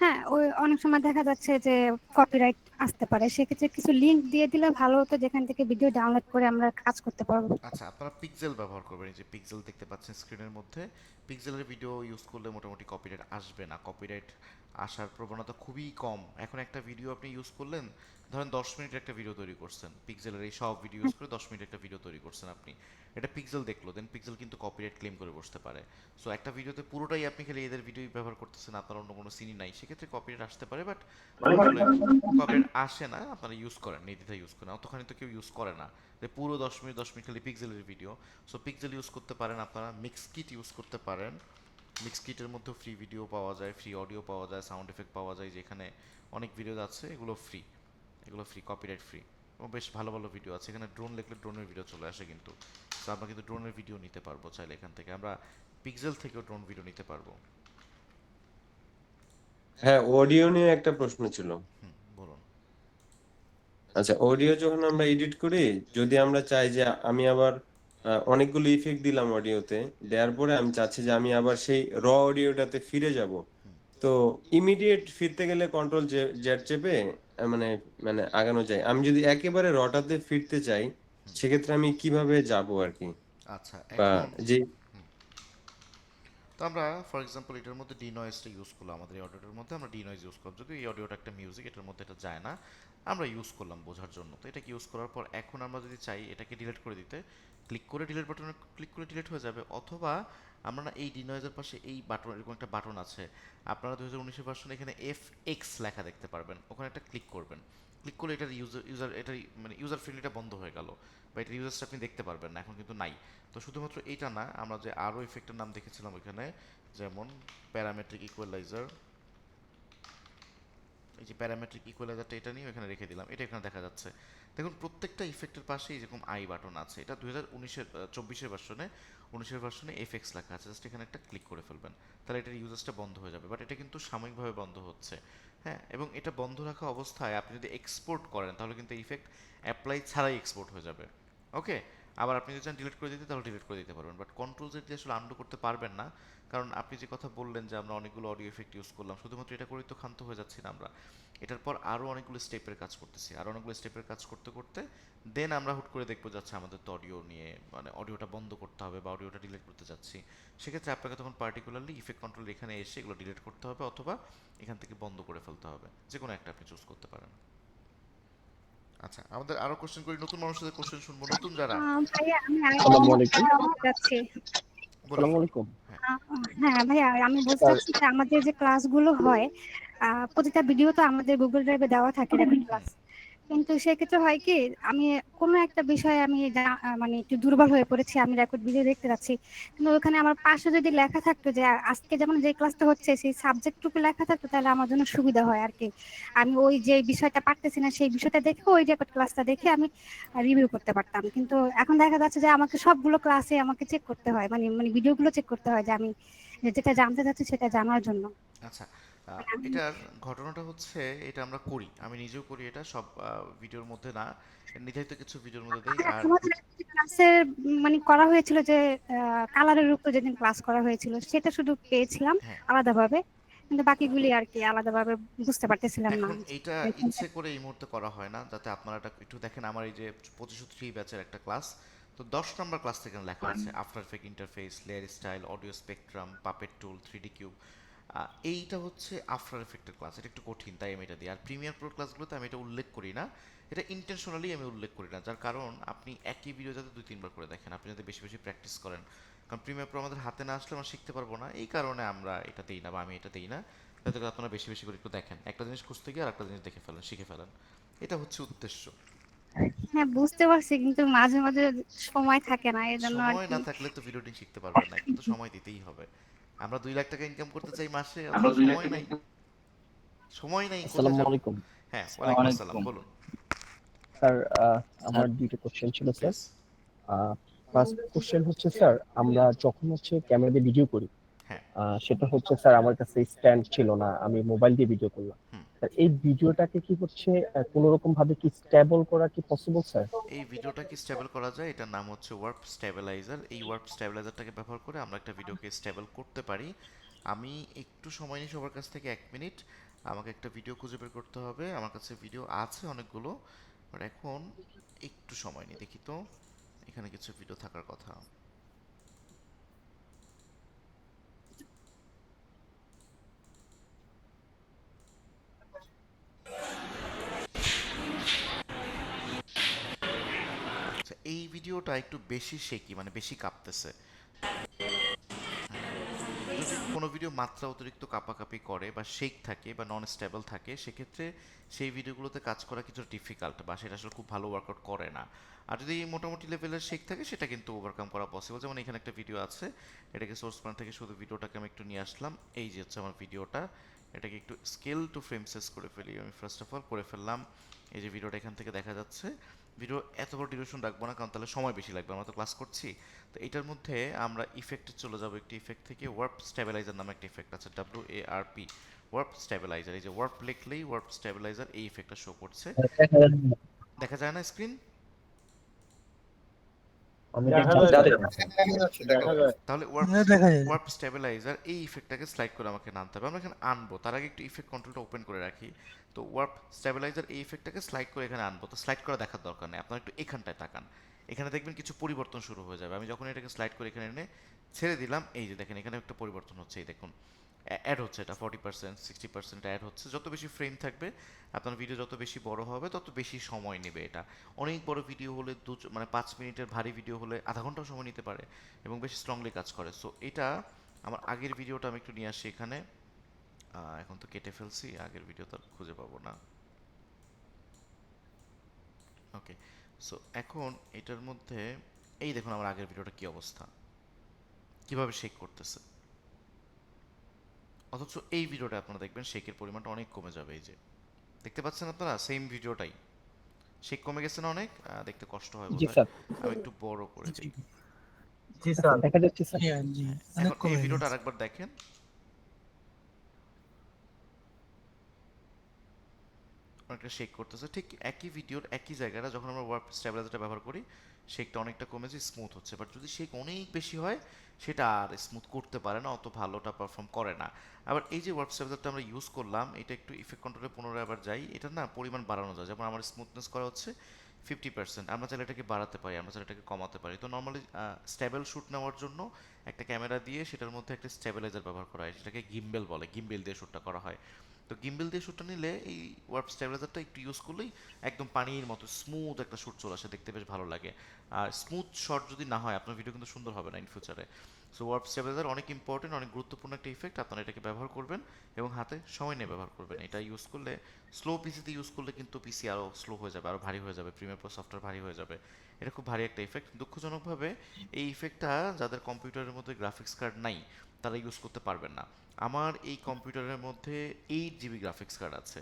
হ্যাঁ, ওই অনেক সময় দেখা যাচ্ছে যে কপিরাইট আসতে পারে, সেক্ষেত্রে কিছু লিংক দিয়ে দিলে ভালো হতো, যেখান থেকে ভিডিও ডাউনলোড করে আমরা কাজ করতে পারবো। আচ্ছা, আপনারা পিক্সেল ব্যবহার করবেন। এই যে পিক্সেল দেখতে পাচ্ছেন স্ক্রিনের মধ্যে, পিক্সেলের ভিডিও ইউজ করলে মোটামুটি কপিরাইট আসবে না, কপিরাইট আসার প্রবণতা খুবই কম। এখন একটা ভিডিও আপনি ইউজ করলেন, ধরেন 10 মিনিটের একটা ভিডিও তৈরি করছেন, পিক্সেলের এই সব ভিডিও ইউজ করে 10 মিনিটের একটা ভিডিও তৈরি করছেন আপনি, এটা পিক্সেল দেখলো, দেন পিক্সেল কিন্তু কপিরাইট ক্লেম করে বসতে পারে। সো একটা ভিডিওতে পুরোটাই আপনি খালি এদের ভিডিওই ব্যবহার করতেছেন, আপনার অন্য কোনো সিনই নাই, সেক্ষেত্রে কপিরাইট আসতে পারে, বাট আসলে কপিরাইট আসে না। আপনারা ইউজ করেন, নির্দ্বিধায় ইউজ করেন, অতখানি তো কেউ ইউজ করে না যে পুরো 10 মিনিট খালি পিক্সেলের ভিডিও। সো পিক্সেল ইউজ করতে পারেন, আপনারা মিক্স কিট ইউজ করতে পারেন। মিক্স কিটের মধ্যে ফ্রি ভিডিও পাওয়া যায়, ফ্রি অডিও পাওয়া যায়, সাউন্ড এফেক্ট পাওয়া যায়, যেখানে অনেক ভিডিও আছে, এগুলো ফ্রি, কপিরাইট ফ্রি এবং বেশ ভালো ভালো ভিডিও আছে। এখানে ড্রোন লিখলে ড্রোনের ভিডিও চলে আসে কিন্তু। সো আমরা কিন্তু ড্রোনের ভিডিও নিতে পারবো চাইলে, এখান থেকে আমরা পিক্সেল থেকেও ড্রোন ভিডিও নিতে পারবো। হ্যাঁ, অডিও নিয়ে একটা প্রশ্ন ছিল। বলুন। আচ্ছা, অডিও যখন আমরা এডিট করি, যদি আমরা চাই যে আমি আবার অনেকগুলো ইফেক্ট দিলাম অডিওতে, দেওয়ার পরে আমি চাচ্ছি যে আমি আবার সেই র অডিওটাতে ফিরে যাব, তো ইমিডিয়েট ফিরতে গেলে কন্ট্রোল জেড চেপে মানে মানে আগানো যায়। আমি যদি একেবারে রটাতে ফিরতে চাই সেক্ষেত্রে আমি কিভাবে যাব আর কি, আচ্ছা, বা এখন যে তো আমরা ফর এক্সাম্পল এটার মধ্যে ডিনয়েজটা ইউজ করলাম, আমাদের এই অডিওটার মধ্যে আমরা ডিনয়েজ ইউজ করলাম, যদি এই অডিওটা একটা মিউজিক, এটার মধ্যে এটা যায় না, আমরা ইউজ করলাম বোঝার জন্য। তো এটাকে ইউজ করার পর এখন আমরা যদি চাই এটাকে ডিলিট করে দিতে, ক্লিক করে ডিলিট বাটনে ক্লিক করে ডিলিট হয়ে যাবে। অথবা আমরা না এই ডিনয়েজের পাশে এই বাটন, এরকম একটা বাটন আছে, আপনারা 2019 ভার্সনে এখানে FX লেখা দেখতে পারবেন, ওখানে একটা ক্লিক করবেন। ক্লিক করলে এটার ইউজার এটার মানে ইউজার ফ্রেন্ডলিটা বন্ধ হয়ে গেল, বা এটার ইউজার্সটা আপনি দেখতে পারবেন না, এখন কিন্তু নাই। তো শুধুমাত্র এইটা না, আমরা যে আরও ইফেক্টের নাম দেখেছিলাম ওইখানে, যেমন প্যারামেট্রিক ইকুয়ালাইজার, এই যে প্যারামেট্রিক ইকুয়ালাইজারটা এটা নিয়ে এখানে রেখে দিলাম, এটা এখানে দেখা যাচ্ছে। দেখুন প্রত্যেকটা ইফেক্টের পাশেই যেরকম আই বাটন আছে, এটা 2024 ভার্সনে, 19 ভার্সনে FX লেখা আছে, জাস্ট এখানে একটা ক্লিক করে ফেলবেন, তাহলে এটার ইউজার্সটা বন্ধ হয়ে যাবে। বাট এটা কিন্তু সাময়িকভাবে বন্ধ হচ্ছে, হ্যাঁ। এবং এটা বন্ধ রাখা অবস্থায় আপনি যদি এক্সপোর্ট করেন তাহলে কিন্তু ইফেক্ট অ্যাপ্লাই ছাড়াই এক্সপোর্ট হয়ে যাবে, ওকে। আবার আপনি যদি চান ডিলিট করে দিতে তাহলে ডিলিট করে দিতে পারবেন, বাট কন্ট্রোল জেড দিয়ে আসলে আনডু করতে পারবেন না। কারণ আপনি যে কথা বললেন যে আমরা অনেকগুলো অডিও এফেক্ট ইউজ করলাম, শুধুমাত্র এটা করেই তো ক্ষান্ত হয়ে যাচ্ছি না আমরা, এটার পর আরও অনেকগুলো স্টেপের কাজ করতেছি, আরও অনেকগুলো স্টেপের কাজ করতে করতে দেন আমরা হুট করে দেখবো যাচ্ছে আমাদের তো অডিও নিয়ে মানে অডিওটা বন্ধ করতে হবে বা অডিওটা ডিলিট করতে যাচ্ছি। সেক্ষেত্রে আপনাকে তখন পার্টিকুলারলি ইফেক্ট কন্ট্রোল এখানে এসে এগুলো ডিলিট করতে হবে, অথবা এখান থেকে বন্ধ করে ফেলতে হবে, যে কোনো একটা আপনি চুজ করতে পারেন। আচ্ছা, আমাদের আরো কোশ্চেন করি, নতুন মানুষদের কোশ্চেন শুনবো, নতুন যারা। ভাইয়া আমি আসসালামু আলাইকুম। বলতে চাচ্ছি। বলে আসসালামু ফেলো। আলাইকুম। হ্যাঁ। হ্যাঁ ভাইয়া, আমি বলতে স্যার চাচ্ছি যে আমাদের যে ক্লাসগুলো হয়, প্রতিটা ভিডিও তো আমাদের গুগল ড্রাইভে দেওয়া থাকে রেকর্ড ক্লাস। কিন্তু সেক্ষেত্রে হয় কি, আমি কোনো একটা বিষয়ে আমি মানে একটু দুর্বল হয়ে পড়েছি, আমি রেকর্ড ভিডিও দেখতে যাচ্ছি, কিন্তু ওখানে আমার পাশে যদি লেখা থাকতো যে আজকে যেমন যে ক্লাসটা হচ্ছে সেই সাবজেক্টটুকু লেখা থাকতো, তাহলে আমার জন্য সুবিধা হয় আর কি। আমি ওই যে বিষয়টা পারতেছি না সেই বিষয়টা দেখে ওই রেকর্ড ক্লাসটা দেখে আমি রিভিউ করতে পারতাম। কিন্তু এখন দেখা যাচ্ছে যে আমাকে সবগুলো ক্লাসে আমাকে চেক করতে হয়, মানে মানে ভিডিওগুলো চেক করতে হয়, যে আমি যেটা জানতে চাচ্ছি সেটা জানার জন্য। আচ্ছা, এটার ঘটনাটা হচ্ছে, এটা আমরা করি, আমি নিজেও করি, এটা সব ভিডিওর মধ্যে না, নির্ধারিত কিছু ভিডিওর মধ্যে দেই। আর আমাদের ক্লাসের মানে করা হয়েছিল যে কালারের উপর যেদিন ক্লাস করা হয়েছিল সেটা শুধু পেয়েছিলাম হ্যাঁ, আলাদাভাবে, কিন্তু বাকিগুলি আর কি আলাদাভাবে বুঝতে পারতেছিলাম না। এখন এইটা ইচ্ছে করে এই মুহূর্তে করা হয় না, যাতে আপনারা এটা একটু দেখেন। আমার এই যে 2503 ব্যাচের একটা ক্লাস, তো 10 নম্বর ক্লাস থেকে লেখা আছে After Effect interface, layer style, audio spectrum, puppet tool, 3D cube. এইটা হচ্ছে আফটার এফেক্টের ক্লাস, এটা একটু কঠিন, তাই আমি এটা দিই। আর প্রিমিয়ার প্রো ক্লাসগুলোতে আমি এটা উল্লেখ করি না, এটা ইন্টেনশনালি আমি উল্লেখ করি না, যার কারণ আপনি একই ভিডিও যাতে 2-3 বার করে দেখেন, আপনি যাতে বেশি বেশি প্র্যাকটিস করেন। কারণ প্রিমিয়ার প্রো আমাদের হাতে না আসলে আমরা শিখতে পারবো না, এই কারণে আমরা এটা দিই না, বা আমি এটা দিই না, যাতে করে আপনারা বেশি বেশি করে একটু দেখেন, একটা জিনিস খুঁজতে গিয়ে আর একটা জিনিস দেখে ফেলেন, শিখে ফেলেন, এটা হচ্ছে উদ্দেশ্য। হ্যাঁ বুঝতে পারছি, কিন্তু মাঝে মাঝে সময় থাকে না, এই জন্য আর সময় কি। না থাকলে তো ভিডিও এডিটিং শিখতে পারবেন না, একটু তো সময় দিতেই হবে। আমরা 2 লাখ টাকা ইনকাম করতে চাই মাসে, অথচ সময় নাই, সময় নাই, কোথায় আসসালামু যাব? আলাইকুম। হ্যাঁ, ওয়ালাইকুম আসসালাম, বলুন। স্যার আমার দুইটা কোশ্চেন ছিল স্যার। প্লিজ। ফার্স্ট কোশ্চেন হচ্ছে স্যার, আমরা যখন হচ্ছে ক্যামেরা দিয়ে ভিডিও করি, হ্যাঁ। সেটা হচ্ছে স্যার আমার কাছে স্ট্যান্ড ছিল না, আমি মোবাইল দিয়ে ভিডিও করলাম। হুম। স্যার এই ভিডিওটাকে কি হচ্ছে কোনো রকম ভাবে কি স্টেবল করা কি পসিবল স্যার? এই ভিডিওটা কি স্টেবল করা যায়, এটার নাম হচ্ছে ওয়ার্প স্টেবিলাইজার। এই ওয়ার্প স্টেবিলাইজারটাকে ব্যবহার করে আমরা একটা ভিডিওকে স্টেবল করতে পারি। আমি একটু সময় নিই সবার কাছ থেকে, 1 মিনিট। আমাকে একটা ভিডিও খুঁজে বের করতে হবে, আমার কাছে ভিডিও আছে অনেকগুলো, বাট এখন একটু সময় নিই, দেখি তো এখানে কিছু ভিডিও থাকার কথা। আচ্ছা, এই ভিডিওটা একটু বেশি শেকি, মানে বেশি কাঁপতেছে। যদি কোনো ভিডিও মাত্রা অতিরিক্ত কাঁপাকাঁপি করে বা শেক থাকে বা নন স্টেবল থাকে, সেক্ষেত্রে সেই ভিডিওগুলোতে কাজ করা কিছু ডিফিকাল্ট, বা সেটা আসলে খুব ভালো ওয়ার্কআউট করে না। আর যদি মোটামুটি লেভেলের শেক থাকে, সেটা কিন্তু ওভারকাম করা পসিবল। যেমন এখানে একটা ভিডিও আছে, এটাকে সোর্স পয়েন্ট থেকে শুধু ভিডিওটাকে আমি একটু নিয়ে আসলাম, এই যে হচ্ছে আমার ভিডিওটা, এটাকে একটু স্কেল টু ফ্রেম সাইজ করে ফেলি। আমি ফার্স্ট অফ অল করে ফেললাম, এই যে ভিডিওটা এখান থেকে দেখা যাচ্ছে। ভিডিও এত বড় ডিউরেশন রাখবো না, কারণ তাহলে সময় বেশি লাগবে, আমরা তো ক্লাস করছি। তো এটার মধ্যে আমরা ইফেক্টে চলে যাব, একটি ইফেক্ট থেকে ওয়ার্প স্টেবিলাইজার নামে একটা ইফেক্ট আছে, WARP, ওয়ার্প স্টেবিলাইজার। এই যে ওয়ার্প লিখলেই ওয়ার্প স্টেবিলাইজার এই ইফেক্টটা শো করছে। দেখা যায় না স্ক্রিন? আমি দেখা জানতে যায় চাচ্ছি। দেখা যায় তাহলে দেখা যায় ওয়ার্প স্টেবিলাইজার এই ইফেক্টটাকে স্লাইড করে আমাকে আনতে হবে। আমরা এখানে আনবো, তার আগে একটু ইফেক্ট কন্ট্রোলটা ওপেন করে রাখি। তো ওয়ার্প স্টেবিলাইজার এই ইফেক্টটাকে স্লাইড করে এখানে আনবো। তো স্লাইড করা দেখার দরকার নেই, আপনারা একটু এখানটায় তাকান। এখানে দেখবেন কিছু পরিবর্তন শুরু হয়ে যাবে। আমি যখন এটাকে স্লাইড করে এখানে এনে ছেড়ে দিলাম, এই যে দেখেন এখানে একটা পরিবর্তন হচ্ছে, এই দেখুন অ্যাড হচ্ছে, এটা 40% 60% অ্যাড হচ্ছে। যত বেশি ফ্রেম থাকবে আপনার ভিডিও যত বেশি বড় হবে তত বেশি সময় নেবে। এটা অনেক বড় ভিডিও হলে মানে 5 মিনিটের ভারী ভিডিও হলে আধা ঘন্টাও সময় নিতে পারে এবং বেশি স্ট্রংলি কাজ করে। সো এটা আমার আগের ভিডিওটা আমি একটু নিয়ে আসি এখানে। এখন তো কেটে ফেলছি, আগের ভিডিও তো আর খুঁজে পাবো না। ওকে, সো এখন এটার মধ্যে এই দেখুন আমার আগের ভিডিওটা কি অবস্থা, কিভাবে শেক করতেছে। অথচ এই ভিডিওটা আপনারা দেখবেন শেকের পরিমাণটা অনেক কমে যাবে। এই যে দেখতে পাচ্ছেন আপনারা সেম ভিডিওটাই শেক কমে গেছে না অনেক, দেখতে কষ্ট হয় জি বোধহয়। স্যার, আমি একটু বড় করে জি দিই। জি স্যার। দেখা যাচ্ছে স্যার। জি অনেক এখন এই কমে ভিডিওটা গেছে। আরেকবার দেখেন, অনেকটা শেক করতেছে। ঠিক একই ভিডিওর একই জায়গাটা যখন আমরা ওয়ার্প স্টেবিলাইজারটা ব্যবহার করি শেকটা অনেকটা কমেছে, স্মুথ হচ্ছে। বাট যদি শেক অনেক বেশি হয় সেটা আর স্মুথ করতে পারে না, অত ভালোটা পারফর্ম করে না। আবার এই যে ওয়ার্প স্টেবিলাইজারটা আমরা ইউজ করলাম, এটা একটু ইফেক্ট কন্ট্রোলে পুনরায় আবার যাই, এটা না পরিমাণ বাড়ানো যায়। যেমন আমার স্মুথনেস করা হচ্ছে 50%, আমরা চাইলে এটাকে বাড়াতে পারি, আমরা চাইলে এটাকে কমাতে পারি। তো নর্মালি স্টেবল শ্যুট নেওয়ার জন্য একটা ক্যামেরা দিয়ে সেটার মধ্যে একটা স্টেবিলাইজার ব্যবহার করা হয়, সেটাকে গিম্বেল বলে, গিম্বেল দিয়ে শ্যুটটা করা হয়। তো গিম্বেল দিয়ে শ্যুটটা নিলে এই ওয়ার্প স্টেবিলাইজারটা একটু ইউজ করলেই একদম পানির মতো স্মুথ একটা শ্যুট চলে আসে, দেখতে বেশ ভালো লাগে। আর স্মুথ শট যদি না হয় আপনার ভিডিও কিন্তু সুন্দর হবে না ইন ফিউচারে। সো ওয়ার্প স্টেবিলাইজার অনেক ইম্পর্টেন্ট, অনেক গুরুত্বপূর্ণ একটা ইফেক্ট। আপনারা এটাকে ব্যবহার করবেন এবং হাতে সময় নিয়ে ব্যবহার করবেন। এটা ইউজ করলে স্লো পিসিতে ইউজ করলে কিন্তু পিসি আরও স্লো হয়ে যাবে, আরও ভারী হয়ে যাবে, প্রিমিয়ার প্রো সফটওয়্যার ভারী হয়ে যাবে। এটা খুব ভারী একটা ইফেক্ট। দুঃখজনকভাবে এই ইফেক্টটা যাদের কম্পিউটারের মধ্যে গ্রাফিক্স কার্ড নাই তারা ইউজ করতে পারবেন না। আমার এই কম্পিউটারের মধ্যে 8 জিবি গ্রাফিক্স কার্ড আছে।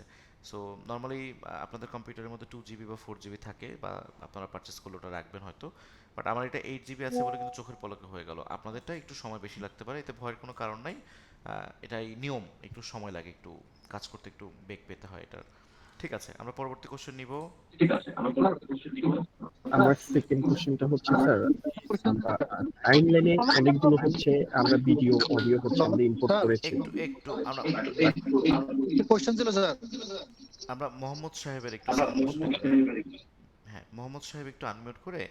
সো নর্মালি আপনাদের কম্পিউটারের মধ্যে 2 জিবি বা 4 জিবি থাকে, বা আপনারা পারচেস করলে ওটা রাখবেন হয়তো। বাট আমার এটা 8 জিবি আছে বলে কিন্তু চোখের পলকে হয়ে গেল। আপনাদেরটা একটু সময় বেশি লাগতে পারে, এতে ভয়ের কোনো কারণ নাই। এটাই নিয়ম, একটু সময় লাগে, একটু কাজ করতে একটু বেগ পেতে হয় এটার। ঠিক আছে, আমরা পরবর্তী কোশ্চেন নিব। আমার সেকেন্ড কোশ্চেনটা হচ্ছে স্যার, আমরা টাইমলাইনে অনেকগুলো হচ্ছে আমরা ভিডিও অডিও হচ্ছে আমরা ইম্পোর্ট করেছি। একটু একটু আমরা কোশ্চেন ছিল স্যার। আমরা মোহাম্মদ সাহেবের একটু সেকেন্ড কোশ্চেনটা নিই। হ্যাঁ, মোহাম্মদ সাহেব একটু আনমিউট করে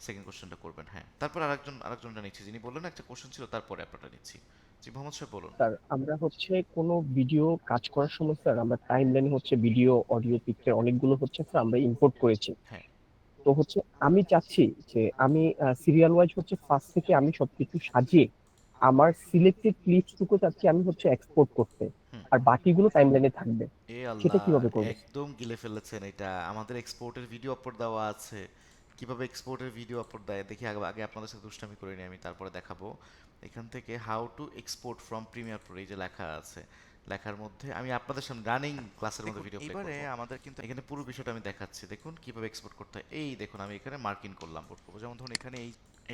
সেকেন্ড কোশ্চেনটা করবেন। হ্যাঁ, তারপর আরেকজনটা নিচ্ছি, যিনি বললেন একটা কোশ্চেন ছিল, তারপরে আপনারটা নিচ্ছি। জি মোহাম্মদ সাহেব বলুন। স্যার আমরা হচ্ছে কোনো ভিডিও কাজ করার সময় স্যার আমরা টাইমলাইনে হচ্ছে ভিডিও অডিও পিকচার অনেকগুলো হচ্ছে স্যার আমরা ইম্পোর্ট করেছি। হ্যাঁ, তো হচ্ছে আমি চাচ্ছি যে আমি সিরিয়াল ওয়াইজ হচ্ছে ফার্স্ট থেকে আমি সবকিছু সাজিয়ে আমার সিলেক্টেড ক্লিপসটুকু চাচ্ছি আমি হচ্ছে এক্সপোর্ট করতে, হুম। আর বাকিগুলো টাইমলাইনে থাকবে। এ সেটা আল্লাহ, কিভাবে করবো? একদম গিলে ফেলেছেন। এটা আমাদের এক্সপোর্টের ভিডিও আপলোড দেওয়া আছে। কিভাবে এক্সপোর্টের ভিডিও আপলোড দেয় দেখি, আগে আগে আপনাদের সাথে দুষ্টামি করে নিই আমি, তারপরে দেখাবো। এখান থেকে how to export from Premiere Pro এই যে লেখা আছে, লেখার মধ্যে আমি আপনাদের সামনে রানিং ক্লাসের মধ্যে ভিডিও প্লে করব। এবারে আমাদের কিন্তু এখানে পুরো বিষয়টা আমি দেখাচ্ছি, দেখুন কিভাবে এক্সপোর্ট করতে হয়। এই দেখুন আমি এখানে মার্কিং করলাম, বোর্ড করবো। যেমন ধরুন এখানে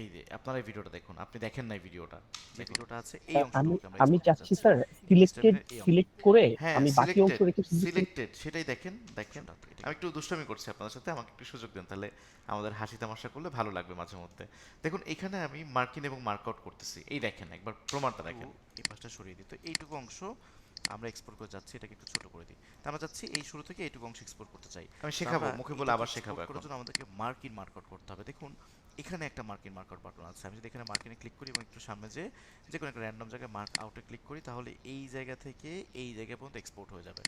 এই যে আপনারা এই ভিডিওটা দেখুন, আপনি দেখেন নাই ভিডিওটা, যে ভিডিওটা আছে এই আমি অংশটুকুকে আমরা আমি export করতে চাচ্ছি চাচ্ছি। স্যার সিলেক্টেড এই অংশ। সিলেক্ট করে হ্যাঁ, আমি বাকি অংশ রেখে সিলেক্টেড সেটাই দেখেন। দেখেন আমি একটু দুষ্টামি করছি আপনাদের সাথে, আমাকে একটু সুযোগ দেন, তাহলে আমাদের হাসি তামাশা করলে ভালো লাগবে মাঝে মধ্যে। দেখুন এখানে আমি মার্কিং এবং মার্কআউট করতেছি, এই দেখেন একবার প্রমাণটা দেখেন। এই পাশটা সরিয়ে দিই, তো এইটুকু অংশ আমরা এক্সপোর্ট করে যাচ্ছি, এটাকে একটু ছোট করে দিই। তা আমরা যাচ্ছি এই শুরু থেকে এইটুকু অংশ এক্সপোর্ট করতে চাই। আমি শেখাবো, মুখে বলে আবার শেখাবো। করার জন্য আমাদেরকে মার্কিং মার্কআউট করতে হবে। দেখুন এখানে একটা মার্কিং মার্কআউট বাটন আছে, আমি যদি এখানে মার্কিংয়ে ক্লিক করি এবং একটু সামনে যে কোনো একটা র্যান্ডম জায়গায় মার্ক আউটে ক্লিক করি, তাহলে এই জায়গা থেকে এই জায়গা পর্যন্ত এক্সপোর্ট হয়ে যাবে।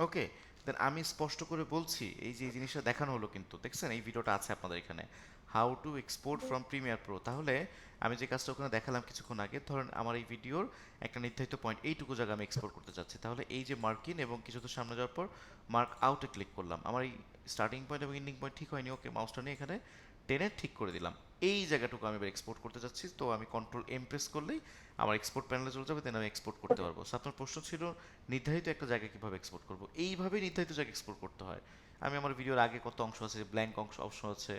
ওকে, দেন আমি স্পষ্ট করে বলছি, এই যে জিনিসটা দেখানো হলো কিন্তু দেখছেন, এই ভিডিওটা আছে আপনাদের এখানে, how to export from Premiere Pro. তাহলে আমি যে কাজটা ওখানে দেখালাম কিছুক্ষণ আগে, ধরেন আমার এই ভিডিওর একটা নির্ধারিত পয়েন্ট এইটুকু জায়গা আমি এক্সপোর্ট করতে চাচ্ছি, তাহলে এই যে মার্কিং এবং কিছু তো সামনে যাওয়ার পর মার্ক আউটে ক্লিক করলাম, আমার এই স্টার্টিং পয়েন্ট এবং এন্ডিং পয়েন্ট ঠিক হয়নি, ওকে মাউসটা নিয়ে এখানে টেনে ঠিক করে দিলাম। এই জায়গাটুকু আমি এবার এক্সপোর্ট করতে যাচ্ছি, তো আমি কন্ট্রোল এম প্রেস করলেই আমার এক্সপোর্ট প্যানেলে চলে যাবে, দেন আমি এক্সপোর্ট করতে পারবো। সো আপনার প্রশ্ন ছিল নির্ধারিত একটা জায়গায় কীভাবে এক্সপোর্ট করবো, এইভাবেই নির্ধারিত জায়গায় এক্সপোর্ট করতে হয়। আমি আমার ভিডিওর আগে কত অংশ আছে, ব্ল্যাঙ্ক অংশ অপশন আছে,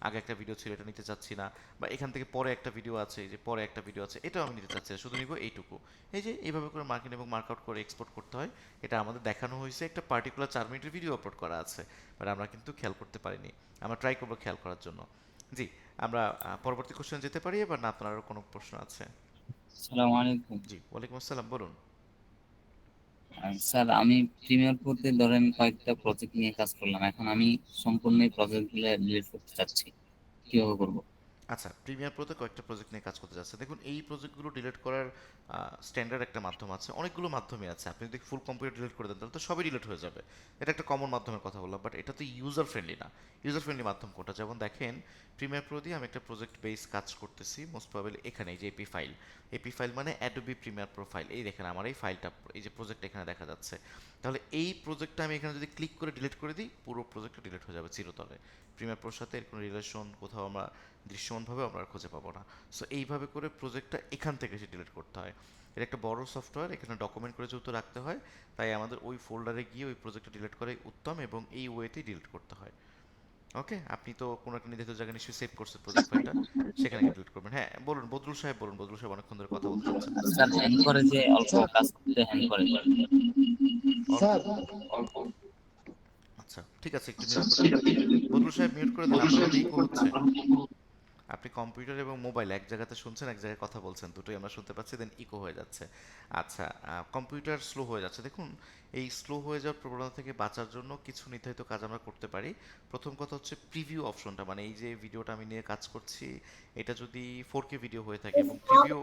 আগে একটা ভিডিও ছিল এটা নিতে চাচ্ছি না, বা এখান থেকে পরে একটা ভিডিও আছে, যে পরে একটা ভিডিও আছে, এটাও আমি নিতে চাচ্ছি না, শুধু নিব এইটুকু। এই যে এইভাবে করে মার্কিং এবং মার্কআউট করে এক্সপোর্ট করতে হয়। এটা আমাদের দেখানো হয়েছে, একটা পার্টিকুলার 4 মিনিটের ভিডিও আপলোড করা আছে, বাট আমরা কিন্তু খেয়াল করতে পারিনি। আমরা ট্রাই করবো খেয়াল করার জন্য। জি, আমরা পরবর্তী কোশ্চেন যেতে পারি এবার, না আপনার আরো কোনো প্রশ্ন আছে? আসসালামু আলাইকুম। জি, ওয়ালাইকুম আসসালাম, বলুন। স্যার আমি প্রিমিয়ার প্রোতে ধরেন কয়েকটা প্রজেক্ট নিয়ে কাজ করলাম, এখন আমি সম্পূর্ণ এই প্রজেক্টগুলো ডিলিট করতে চাচ্ছি, কিভাবে করব? আচ্ছা, প্রিমিয়ার প্রোতে কয়েকটা প্রজেক্ট নিয়ে কাজ করতে যাচ্ছে। দেখুন, এই প্রজেক্টগুলো ডিলিট করার স্ট্যান্ডার্ড একটা মাধ্যম আছে, অনেকগুলো মাধ্যমই আছে। আপনি যদি ফুল কম্পিউটার ডিলিট করে দেন তাহলে তো সবই ডিলিট হয়ে যাবে। এটা একটা কমন মাধ্যমের কথা বললাম, বাট এটা তো ইউজার ফ্রেন্ডলি না। ইউজার ফ্রেন্ডলি মাধ্যম কোনটা? যেমন দেখেন, প্রিমিয়ার প্রো দিয়ে আমি একটা প্রজেক্ট বেস কাজ করতেছি, মোস্ট প্রবাবলি এখানে এই যে এপি ফাইল। এপি ফাইল মানে অ্যাডোবি প্রিমিয়ার প্রো ফাইল। এই দেখেন আমার এই ফাইলটা, এই যে প্রজেক্ট এখানে দেখা যাচ্ছে। তাহলে এই প্রজেক্টটা আমি এখানে যদি ক্লিক করে ডিলিট করে দিই, পুরো প্রজেক্টটা ডিলিট হয়ে যাবে চিরতরে। প্রিমিয়ার প্রোর সাথে এর কোনো রিলেশন কোথাও আমরা দৃশ্যমানভাবে আমরা আর খুঁজে পাবো না। সো এইভাবে করে প্রজেক্টটা এখান থেকে সে ডিলিট করতে হয়। এটা একটা বড় সফটওয়্যার, এখানে ডকুমেন্ট করে যেহেতু রাখতে হয়, তাই আমাদের ওই ফোল্ডারে গিয়ে ওই প্রজেক্টটা ডিলিট করাই উত্তম এবং এই ওয়েতেই ডিলিট করতে হয়। ওকে, আপনি তো কোনো একটা নির্দিষ্ট জায়গায় নিশ্চয়ই সেভ করছেন প্রজেক্ট ফাইলটা, সেখানে গিয়ে ডিলিট করবেন। হ্যাঁ বলুন বদরুল সাহেব, বলুন। বদরুল সাহেব অনেকক্ষণ ধরে কথা বলতে চাচ্ছেন। স্যার হ্যাং করে, যে অল্প স্যার কাজ করতে হ্যাং করে। অল্প? স্যার আচ্ছা ঠিক আছে, একটু মিউট করে দেন। বদরুল সাহেব মিউট করে দেন, আপনার মধ্যে ইকো হচ্ছে। আপনি কম্পিউটার এবং মোবাইল এক জায়গাতে শুনছেন, এক জায়গায় কথা বলছেন, দুটোই আমরা শুনতে পাচ্ছি, দেন ইকো হয়ে যাচ্ছে। আচ্ছা, কম্পিউটার স্লো হয়ে যাচ্ছে। দেখুন, এই স্লো হয়ে যাওয়ার প্রবণতা থেকে বাঁচার জন্য কিছু নির্ধারিত কাজ আমরা করতে পারি। প্রথম কথা হচ্ছে প্রিভিউ অপশনটা, মানে এই যে ভিডিওটা আমি নিয়ে কাজ করছি, এটা যদি 4K ভিডিও হয়ে থাকে এবং প্রিভিউ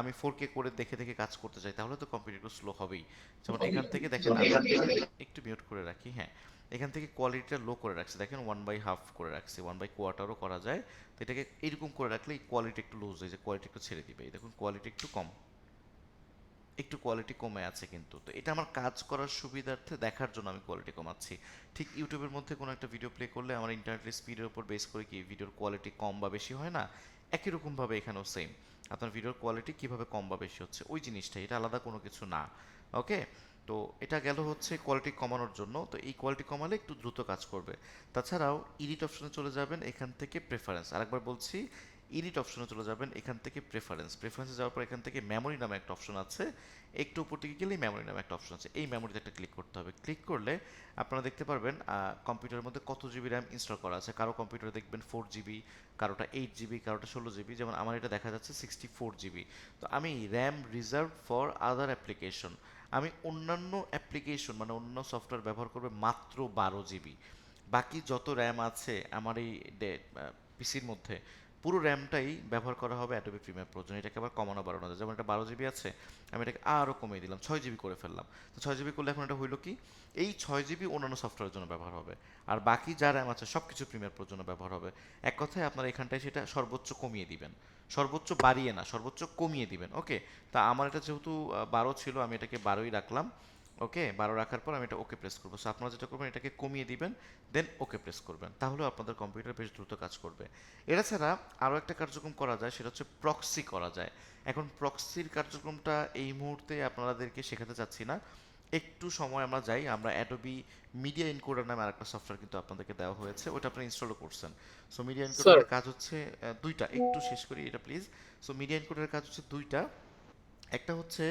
আমি 4K করে দেখে দেখে কাজ করতে চাই, তাহলে তো কম্পিউটার স্লো হবেই। যেমন এখান থেকে দেখেন, আমি একটু মিউট করে রাখি। হ্যাঁ, এখান থেকে কোয়ালিটিটা লো করে রাখছি, দেখেন 1/2 করে রাখছি, 1/4ও করা যায়। তো এটাকে এরকম করে রাখলে এই কোয়ালিটি একটু লুজ হয়ে যায়, কোয়ালিটি একটু ছেড়ে দিবে। এই দেখুন কোয়ালিটি একটু কম, একটু কোয়ালিটি কমে আছে কিন্তু। তো এটা আমার কাজ করার সুবিধার্থে দেখার জন্য আমি কোয়ালিটি কমাচ্ছি। ঠিক ইউটিউবের মধ্যে কোনো একটা ভিডিও প্লে করলে আমার ইন্টারনেটের স্পিডের উপর বেস করে কি ভিডিওর কোয়ালিটি কম বা বেশি হয় না? একই রকমভাবে এখানেও সেম, আপনার ভিডিওর কোয়ালিটি কিভাবে কম বা বেশি হচ্ছে ওই জিনিসটাই, এটা আলাদা কোনো কিছু না। ওকে, তো এটা গেল হচ্ছে কোয়ালিটি কমানোর জন্য। তো এই কোয়ালিটি কমালে একটু দ্রুত কাজ করবে। তাছাড়াও এডিট অপশনে চলে যাবেন, এখান থেকে প্রেফারেন্স, আরেকবার বলছি, এডিট অপশনে চলে যাবেন, এখান থেকে প্রেফারেন্সে যাওয়ার পর এখান থেকে মেমোরি নামে একটা অপশন আছে, একটু উপর দিকে গেলেই মেমোরি নামে একটা অপশন আছে, এই মেমোরিতে একটা ক্লিক করতে হবে। ক্লিক করলে আপনারা দেখতে পারবেন কম্পিউটারের মধ্যে কত জিবি র্যাম ইনস্টল করা আছে। কারো কম্পিউটারে দেখবেন 4 জিবি, কারোটা 8 জিবি, কারোটা 16 জিবি। যেমন আমার এটা দেখা যাচ্ছে 64 জিবি। তো আমি RAM reserve for other application, আমি অন্যান্য অ্যাপ্লিকেশন মানে অন্য সফটওয়্যার ব্যবহার করবে মাত্র 12 জিবি। বাকি যত র্যাম আছে আমার এই পিসির মধ্যে, পুরো র্যামটাই ব্যবহার করা হবে অ্যাডোবি প্রিমিয়ার প্রোর জন্য। এটাকে আবার কমানো বাড়ানো যায়, যেমন এটা 12 জিবি আছে, আমি এটাকে আরও কমিয়ে দিলাম, 6 জিবি করে ফেললাম। তো 6 জিবি করলে এখন এটা হইলো কি, এই 6 জিবি অন্যান্য সফটওয়্যারের জন্য ব্যবহার হবে, আর বাকি যা র্যাম আছে সব কিছু প্রিমিয়ার প্রোর জন্য ব্যবহার হবে। এক কথায় আপনারা এখানটায় সেটা সর্বোচ্চ কমিয়ে দিবেন, সর্বোচ্চ বাড়িয়ে না, সর্বোচ্চ কমিয়ে দিবেন। ওকে, তা আমার এটা যেহেতু 12 ছিল, আমি এটাকে 12ই রাখলাম। ওকে, 12 রাখার পর আমি এটা ওকে প্রেস করবো। সো আপনারা যেটা করবেন, এটাকে কমিয়ে দিবেন, দেন ওকে প্রেস করবেন, তাহলেও আপনাদের কম্পিউটার বেশ দ্রুত কাজ করবে। এটা ছাড়া আরও একটা কার্যক্রম করা যায়, সেটা হচ্ছে প্রক্সি করা যায়। এখন প্রক্সির কার্যক্রমটা এই মুহূর্তে আপনাদেরকে শেখাতে চাচ্ছি না, একটু সময় আমরা যাই। আমরা অ্যাডোবি মিডিয়া এনকোডার নামে আরেকটা সফটওয়্যার কিন্তু আপনাদেরকে দেওয়া হয়েছে, ওটা আপনি ইনস্টলও করছেন। সো মিডিয়া এনকোডারের কাজ হচ্ছে দুইটা, একটু শেষ করি এটা প্লিজ। সো মিডিয়া এনকোডারের কাজ হচ্ছে দুইটা। একটা হচ্ছে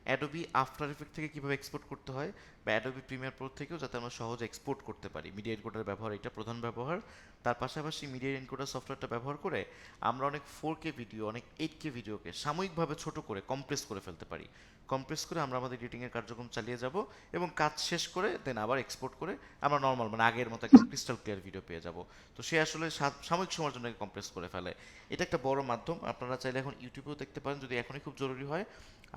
অ্যাডোবি আফটার ইফেক্ট থেকে কীভাবে এক্সপোর্ট করতে হয়, বা অ্যাডোবি প্রিমিয়ার প্রো থেকেও যাতে আমরা সহজে এক্সপোর্ট করতে পারি। মিডিয়া এনকোডার ব্যবহার, এটা প্রধান ব্যবহার। তার পাশাপাশি মিডিয়া এনকোডার সফটওয়্যারটা ব্যবহার করে আমরা অনেক 4K ভিডিও, অনেক 8K ভিডিওকে সাময়িকভাবে ছোট করে কম্প্রেস করে ফেলতে পারি। কম্প্রেস করে আমরা আমাদের এডিটিংয়ের কার্যক্রম চালিয়ে যাব এবং কাজ শেষ করে দেন আবার এক্সপোর্ট করে আমরা নর্মাল মানে আগের মতো একদম ক্রিস্টাল ক্লিয়ার ভিডিও পেয়ে যাব। তো সে আসলে সাময়িক সময়ের জন্য কম্প্রেস করে ফেলে। এটা একটা বড় মাধ্যম, আপনারা চাইলে এখন ইউটিউবেও দেখতে পারেন যদি এখনই খুব জরুরি হয়,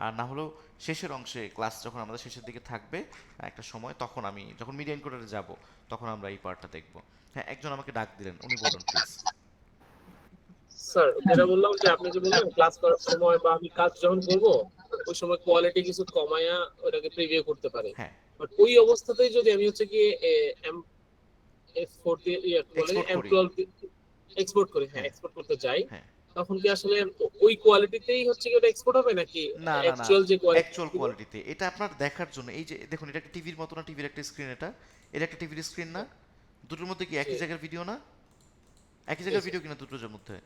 আর না হলেও শেষের অংশে ক্লাস যখন আমাদের শেষের দিকে থাকবে একটা সময়, তখন আমি যখন মিডিয়া এনকোডারে যাব তখন আমরা এই পার্টটা দেখব। হ্যাঁ, একজন আমাকে ডাক দিলেন, উনি বলুন প্লিজ। স্যার যেটা বললাম যে আপনি যে বললেন ক্লাস করার সময় বা আমি কাজ যখন করবো ওই সময় কোয়ালিটি কিছু কমায়া ওটাকে প্রিভিউ করতে পারি, হ্যাঁ, বাট ওই অবস্থাতেই যদি আমি হচ্ছে কি এফ4 দিয়ে বলে এক্সপোর্ট করি। M12 এক্সপোর্ট করি, হ্যাঁ হ্যাঁ এক্সপোর্ট করতে যাই, হ্যাঁ, তখন কি আসলে ওই কোয়ালিটিতেই হচ্ছে কি ওটা এক্সপোর্ট হবে নাকি না না না, অ্যাকচুয়াল যে অ্যাকচুয়াল কোয়ালিটি? কোয়ালিটিতে। এটা আপনার দেখার জন্য, এই যে দেখুন, এটা একটা টিভির মতো না, টিভির একটা স্ক্রিন, এটা একটা টিভির স্ক্রিন না? দুটোর মধ্যে কি একই জায়গার ভিডিও না? একই জায়গার ভিডিও কিনা দুটোর মধ্যে?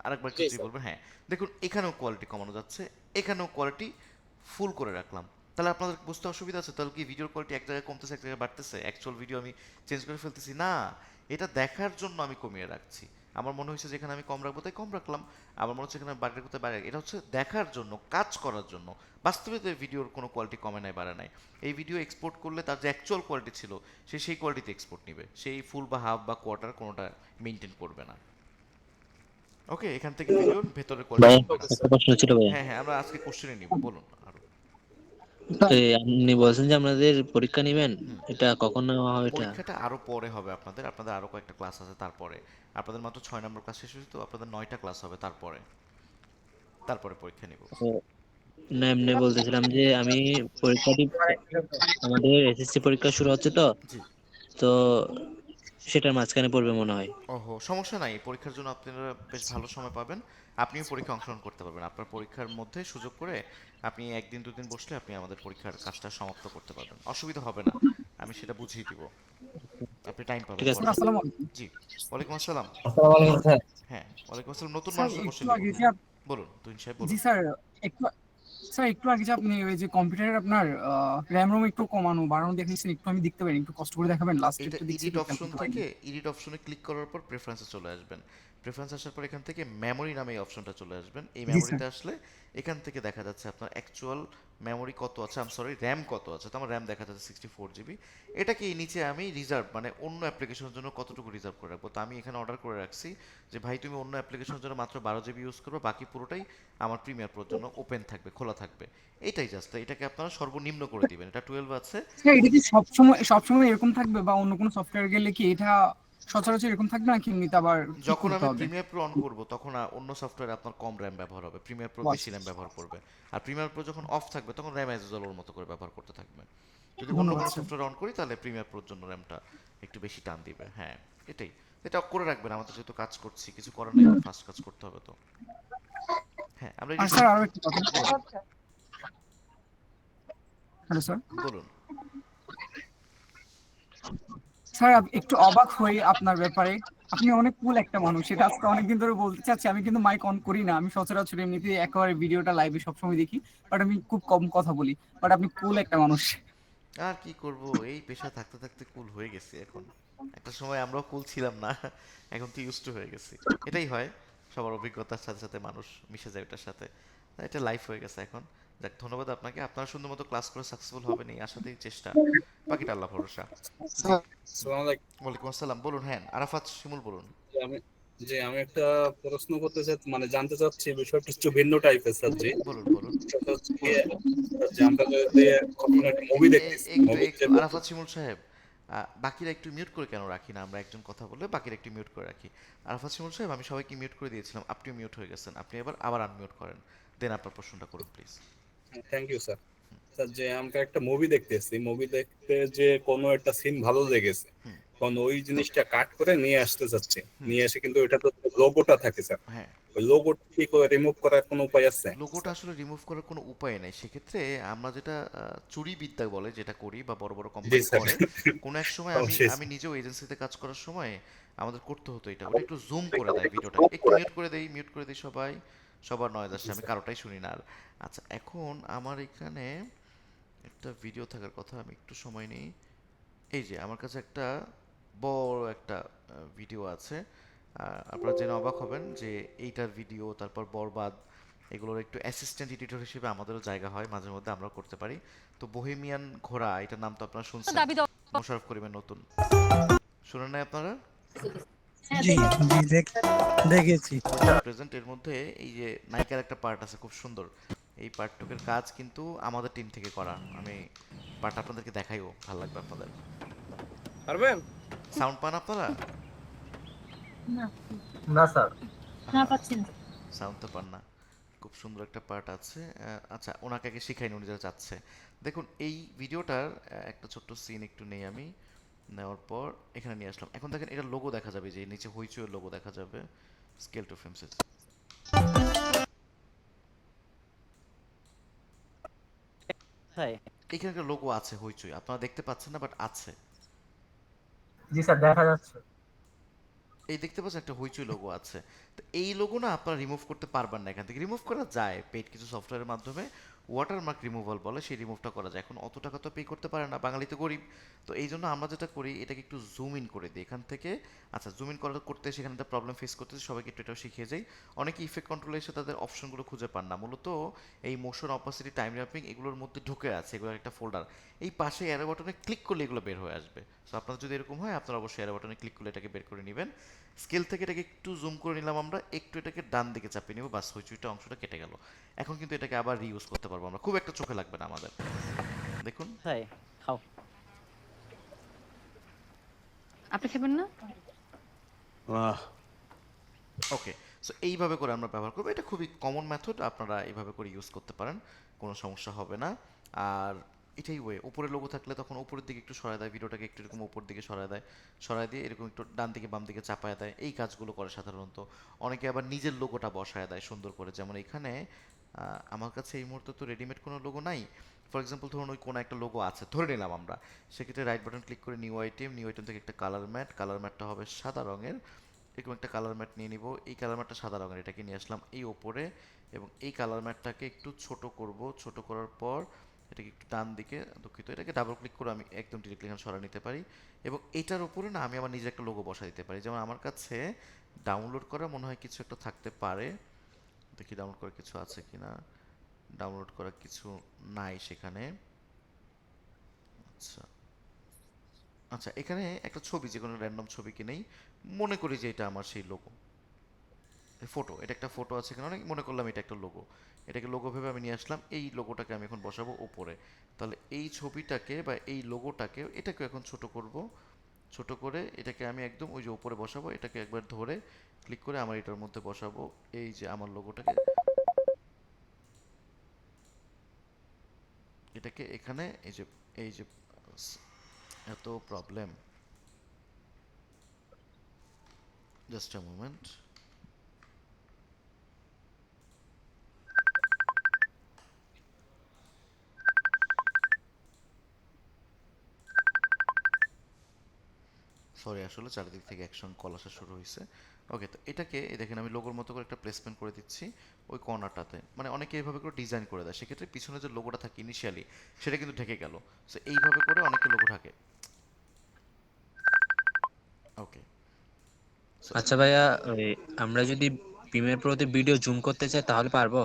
আরেকবার জি যদি স্যার। বলবেন। হ্যাঁ, দেখুন এখানেও কোয়ালিটি কমানো যাচ্ছে, এখানেও কোয়ালিটি ফুল করে রাখলাম। তাহলে আপনাদের বুঝতে অসুবিধা আছে? তাহলে কি ভিডিওর কোয়ালিটি এক জায়গায় কমতেছে, এক জায়গায় বাড়তেছে? অ্যাকচুয়াল ভিডিও আমি চেঞ্জ করে ফেলতেছি না, এটা দেখার জন্য আমি কমিয়ে রাখছি। আমার মনে হয়েছে যেখানে আমি কম রাখবো তাই কম রাখলাম, আমার মনে হচ্ছে এখানে বাড়ি রাখবো তাই বাড়ি রাখি। এটা হচ্ছে দেখার জন্য, কাজ করার জন্য। বাস্তবে তো ভিডিওর কোনো কোয়ালিটি কমে নাই, বাড়ে নাই। এই ভিডিও এক্সপোর্ট করলে তার যে অ্যাকচুয়াল কোয়ালিটি ছিল সে সেই কোয়ালিটিতে এক্সপোর্ট নেবে, সেই ফুল বা হাফ বা কোয়ার্টার কোনোটা মেনটেন করবে না। ওকে, এখান থেকে ভিডিওর ভেতরের ভাই কোয়ালিটি। একটা প্রশ্ন ছিল ভাইয়া। হ্যাঁ হ্যাঁ, আমরা আজকে কোশ্চেনে নিব, বলুন আরো। আপনি বলছেন যে আপনাদের পরীক্ষা নেবেন, এটা কখন নেওয়া হবে এটা? পরীক্ষাটা আরো পরে হবে আপনাদের, আপনাদের আরো কয়েকটা ক্লাস আছে তারপরে। আপনাদের মাত্র 6 নম্বর ক্লাস শেষ হয়েছে, তো আপনাদের 9টা ক্লাস হবে তারপরে, তারপরে পরীক্ষা নিব। তো না, এমনি বলতেছিলাম যে আমি পরীক্ষাটি, আমাদের এসএসসি পরীক্ষা শুরু হচ্ছে তো, জি। তো সেটার মাঝখানে পড়বে মনে হয়। ওহো, সমস্যা নাই, পরীক্ষার জন্য আপনারা বেশ ভালো সময় পাবেন। আপনিও পরীক্ষা অংশগ্রহণ করতে পারবেন, আপনার পরীক্ষার মধ্যে সুযোগ করে আপনি একদিন দুদিন বসলে আপনি আমাদের পরীক্ষার কাজটা সমাপ্ত করতে পারবেন, অসুবিধা হবে না, আমি সেটা বুঝিয়ে দিব, আপনি টাইম পাবেন ঠিক আছে। পড়ার। আসসালামু আলাইকুম। জি, ওয়ালাইকুম আসসালাম। আসসালামু আলাইকুম স্যার। হ্যাঁ, ওয়ালাইকুম আসসালাম, নতুন স্যার মানুষের একটু কোশ্চেন আগে নিব। যে বলুন তুহিন সাহেব, জি বলুন। স্যার, একটু স্যার একটু আগে যে আপনি ওই যে কম্পিউটারের আপনার র্যাম রোম একটু কমানো বাড়ানো দেখেছেন, একটু আমি দেখতে পারি, একটু কষ্ট করে দেখাবেন, লাস্ট এটা একটু দেখছি এডিট একটু খেয়াল অপশন করতে থেকে, পারিনি। এডিট অপশনে ক্লিক করার পর প্রেফারেন্সে চলে আসবেন। প্রেফারেন্স আসার পর এখান থেকে মেমোরি নামে এই অপশনটা চলে আসবেন। এই জি স্যার। মেমোরিতে আসলে এখান থেকে দেখা যাচ্ছে আপনার অ্যাকচুয়াল মেমোরি কত আছে, সরি র্যাম কত আছে। তো আমার র্যাম দেখা যাচ্ছে 64 GB। এটাকে এই নিচে আমি রিজার্ভ, মানে অন্য অ্যাপ্লিকেশনের জন্য কতটুকু রিজার্ভ করে রাখবো। তো আমি এখানে অর্ডার করে রাখছি যে ভাই তুমি অন্য অ্যাপ্লিকেশনের জন্য মাত্র 12 GB ইউজ করবে, বাকি পুরোটাই আমার প্রিমিয়ার প্রোর জন্য ওপেন থাকবে, খোলা থাকবে। এটাই জাস্ট, এটাকে আপনারা সর্বনিম্ন করে দিবেন। এটা 12 আছে। স্যার এটা কি সবসময় এরকম থাকবে, বা অন্য কোনো সফটওয়্যার গেলে কি এটা সচরাচর এরকম থাকবে নাকি এমনিতে আবার ঠিক যখন করতে আমি হবে? প্রিমিয়ার প্রো অন করব তখন অন্য সফটওয়্যারে আপনার কম র্যাম ব্যবহার হবে, প্রিমিয়ার প্রো বেশি র্যাম ব্যবহার করবে। আর প্রিমিয়ার প্রো যখন অফ থাকবে তখন র্যাম অ্যাজ ওর মতো করে ব্যবহার করতে থাকবে। যদি অন্য ধন্যবাদ কোনো স্যার। সফটওয়্যার অন করি তাহলে প্রিমিয়ার প্রোর জন্য র্যামটা একটু বেশি টান দিবে। হ্যাঁ, এটাই, এটা করে রাখবেন, আমাদের যেহেতু কাজ করছি কিছু করার নেই, ফাস্ট কাজ করতে হবে তো। হ্যাঁ, আমরা আর স্যার আরো একটা কথা। বলুন হ্যালো স্যার। বলুন। স্যার একটু অবাক হই আপনার ব্যাপারে, আপনি অনেক কুল একটা মানুষ, এটা আজকে অনেকদিন ধরে বলতে চাচ্ছি। আমি কিন্তু মাইক অন করি না, আমি সচরাচর এমনিতে একেবারে ভিডিওটা লাইভে সবসময় দেখি, বাট আমি খুব কম কথা বলি, বাট আপনি কুল একটা মানুষ। আর কি করব, এই পেশা থাকতে থাকতে কুল হয়ে গেছি এখন। একটা সময় আমরাও কুল ছিলাম না, এখন তো ইউজ টু হয়ে গেছি। এটাই হয়, সবার অভিজ্ঞতার সাথে সাথে মানুষ মিশে যায় ওটার সাথে। এটা লাইফ হয়ে গেছে এখন। যাক, ধন্যবাদ আপনাকে, আপনারা সুন্দর মতো ক্লাস করে সাকসেসফুল হবেন এই আশাতেই চেষ্টা, বাকিটা আল্লাহ ভরসা। জি, আসসালামু আলাইকুম। ওয়ালাইকুম আসসালাম, বলুন। হ্যাঁ, আরাফাত শিমুল, বলুন। আমি আমি একটা প্রশ্ন করতে চাই, মানে জানতে চাচ্ছি, বিষয়টা একটু ভিন্ন টাইপের স্যার। জি, বলুন বলুন সেটা হচ্ছে কি, যে আমরা যদি কখনো একটা মুভি দেখতেছি, একটু মুভির একটু যে আরাফাত শিমুল সাহেব, বাকিরা একটু মিউট করে কেন রাখি না আমরা? একজন কথা বললে বাকিরা একটু মিউট করে রাখি। আরাফাত শিমুল সাহেব, আমি সবাইকে মিউট করে দিয়েছিলাম, আপনিও মিউট হয়ে গেছেন, আপনি এবার আবার আনমিউট করেন, দেন আপনার প্রশ্নটা করুন please. Thank you sir. Sir, যে আমরা একটা মুভি দেখতেছি, মুভি দেখতে যে কোনো একটা সিন ভালো লেগেছে, কারণ ওই জিনিসটা কাট করে নিয়ে আসতে চাচ্ছে, নিয়ে এসে কিন্তু এটা তো লোগোটা থাকে স্যার, হ্যাঁ, ওই লোগোটা কি করে রিমুভ করার কোনো উপায় আছে? লোগোটা আসলে রিমুভ করার কোনো উপায় নাই। সেক্ষেত্রে আমরা যেটা চুরি বিদ্যা বলে যেটা করি, বা বড় বড় জি কোম্পানি স্যার। করে, কোনো এক সময় আমি অবশ্যই আমি স্যার। নিজেও এজেন্সিতে কাজ করার সময় আমাদের করতে হতো এটা, ওটা একটু জুম করে দেয় ভিডিওটা, একটু মিউট করে দেই সবাই, সবার নয়েজ আসছে, আমি কারোটাই শুনি না আর। আচ্ছা, এখন আমার এখানে একটা ভিডিও থাকার কথা, আমি একটু সময় নিই। এই যে আমার কাছে একটা বড় একটা ভিডিও আছে, আপনারা জেনে অবাক হবেন যে এইটার ভিডিও, তারপর বরবাদ, এগুলোর একটু অ্যাসিস্ট্যান্ট এডিটর হিসেবে আমাদেরও জায়গা হয়, মাঝে মধ্যে আমরাও করতে পারি। তো বহেমিয়ান ঘোড়া, এটার নাম তো আপনারা শুনছেন, মোশাররফ করিমের নতুন, শুনেন নাই আপনারা? জি জি দেখেছি। প্রেজেন্ট এর মধ্যে এই যে নায়িকার একটা পার্ট আছে খুব সুন্দর, এই পার্টটুকের কাজ কিন্তু আমাদের টিম থেকে করা। আমি পার্ট আপনাদেরকে দেখাইও, ভালো লাগবে আপনাদের। পারবেন? সাউন্ড পান আপনারা? না স্যার। না, পাচ্ছি না। সাউন্ড তো পান না, খুব সুন্দর একটা পার্ট আছে। আচ্ছা, ওনাকে আগে শিখাইনি, উনি যেটা চাচ্ছে। দেখুন, এই ভিডিওটার একটা ছোট্ট সিন একটু নেই আমি, নেওয়ার পর এখানে নিয়ে আসলাম। এখন দেখেন, এটা লোগো দেখা যাবে, যে নিচে হইচইয়ের লোগো দেখা যাবে, স্কেল টু ফ্রেমস। এখানে একটা লোগো আছে হইচই, আপনারা দেখতে পাচ্ছেন না, বাট আছে। জি স্যার, দেখা যাচ্ছে। এই দেখতে পাচ্ছেন একটা হইচই লোগো আছে। তো এই লোগো না আপনারা রিমুভ করতে পারবেন না, এখান থেকে রিমুভ করা যায় পেইড কিছু সফটওয়্যারের মাধ্যমে, ওয়াটারমার্ক রিমুভাল বলে, সেই রিমুভটা করা যায়। এখন অত টাকা তো পে করতে পারে না, বাঙালি তো গরিব। তো এই জন্য আমরা যেটা করি, এটাকে একটু জুম ইন করে দিই এখান থেকে। আচ্ছা, জুম ইন করতে সেখানে একটা প্রবলেম ফেস করতেছে, সবাইকে একটু এটাও শিখিয়ে যাই। অনেকে ইফেক্ট কন্ট্রোলে এসে তাদের অপশনগুলো খুঁজে পান না, মূলত এই মোশন, অপাসিটি, টাইম র্যাপিং এগুলোর মধ্যে ঢুকে আছে, এগুলোর একটা ফোল্ডার। এই পাশে অ্যারো বাটনে ক্লিক করলে এগুলো বের হয়ে আসবে। সো আপনার যদি এরকম হয়, আপনারা অবশ্যই অ্যারো বাটনে ক্লিক করলে এটাকে বের করে নেবেন। স্কেল থেকে এটাকে একটু জুম করে নিলাম আমরা, একটু এটাকে ডান দিকে চাপিয়ে নেব, বাস হইচুইটা অংশটা কেটে গেল। এখন কিন্তু এটাকে আবার রিইউজ করতে পারবো আমরা, খুব একটা চোখে লাগবে না আমাদের। দেখুন, খাও। আপনি খাবেন না? ওকে। সো এইভাবে করে আমরা ব্যবহার করবো, এটা খুবই কমন মেথড, আপনারা এইভাবে করে ইউজ করতে পারেন, কোনো সমস্যা হবে না। আর এটাই ওয়ে, উপরে লোগো থাকলে তখন উপরের দিকে একটু সরায় দেয়, ভিডিওটাকে একটু এরকম উপর দিকে সরায় দেয়, সরায় দিয়ে এরকম একটু ডান দিকে বাম দিকে চাপায় দেয়, এই কাজগুলো করে সাধারণত। অনেকে আবার নিজের লোগোটা বসায় দেয় সুন্দর করে, যেমন এখানে আমার কাছে এই মুহূর্তে তো রেডিমেড কোনো লোগো নাই। ফর এক্সাম্পল ধরুন ওই কোনো একটা লোগো আছে ধরে নিলাম আমরা, সেক্ষেত্রে রাইট বাটন ক্লিক করে নিউ আইটেম, নিউ আইটেম থেকে একটা কালার ম্যাটটা হবে সাদা রঙের। এরকম একটা কালার ম্যাট নিয়ে নিব, এই কালার ম্যাটটা সাদা রঙের, এটাকে নিয়ে আসলাম এই ওপরে, এবং এই কালার ম্যাটটাকে একটু ছোট করব। ছোট করার পর এটাকে একটু ডান দিকে, দুঃখিত, এটাকে ডাবল ক্লিক করে আমি একদম ডিরেক্টলি এখানে সরা নিতে পারি, এবং এইটার উপরে না আমি আমার নিজের একটা লোগো বসা দিতে পারি। যেমন আমার কাছে ডাউনলোড করা মনে হয় কিছু একটা থাকতে পারে, দেখি ডাউনলোড করা কিছু আছে কিনা। ডাউনলোড করা কিছু নাই সেখানে। আচ্ছা আচ্ছা, এখানে একটা ছবি, যে কোনো র্যান্ডম ছবি কিনেই মনে করি যে এটা আমার সেই লোগো, ফটো, এটা একটা ফটো আছে এখানে, অনেক মনে করলাম এটা একটা লোগো, এটাকে লোগো ভেবে আমি নিয়ে আসলাম। এই লোগোটাকে আমি এখন বসাবো ওপরে, তাহলে এই ছবিটাকে বা এই লোগোটাকে, এটাকে এখন ছোট করব। ছোট করে এটাকে আমি একদম ওই যে উপরে বসাবো, এটাকে একবার ধরে ক্লিক করে আমার এটার মধ্যে বসাবো, এই যে আমার লোগোটাকে, এটাকে এখানে, এই যে এত problem, just a moment. Sorry, আসলে চারিদিক থেকে একসঙ্গে কল আসা শুরু হয়েছে। ওকে, তো এটাকে এই দেখেন আমি লোগোর মতো করে একটা প্লেসমেন্ট করে দিচ্ছি ওই কর্নারটাতে। মানে অনেকে এইভাবে করে ডিজাইন করে দেয়, সেক্ষেত্রে পিছনে যে লোগোটা থাকে ইনিশিয়ালি, সেটা কিন্তু ঢেকে গেল। সো এইভাবে করে অনেকে লোগো থাকে। ওকে। আচ্ছা ভাইয়া, ওই আমরা যদি প্রিমিয়ার প্রোতে ভিডিও জুম করতে চাই তাহলে পারবো?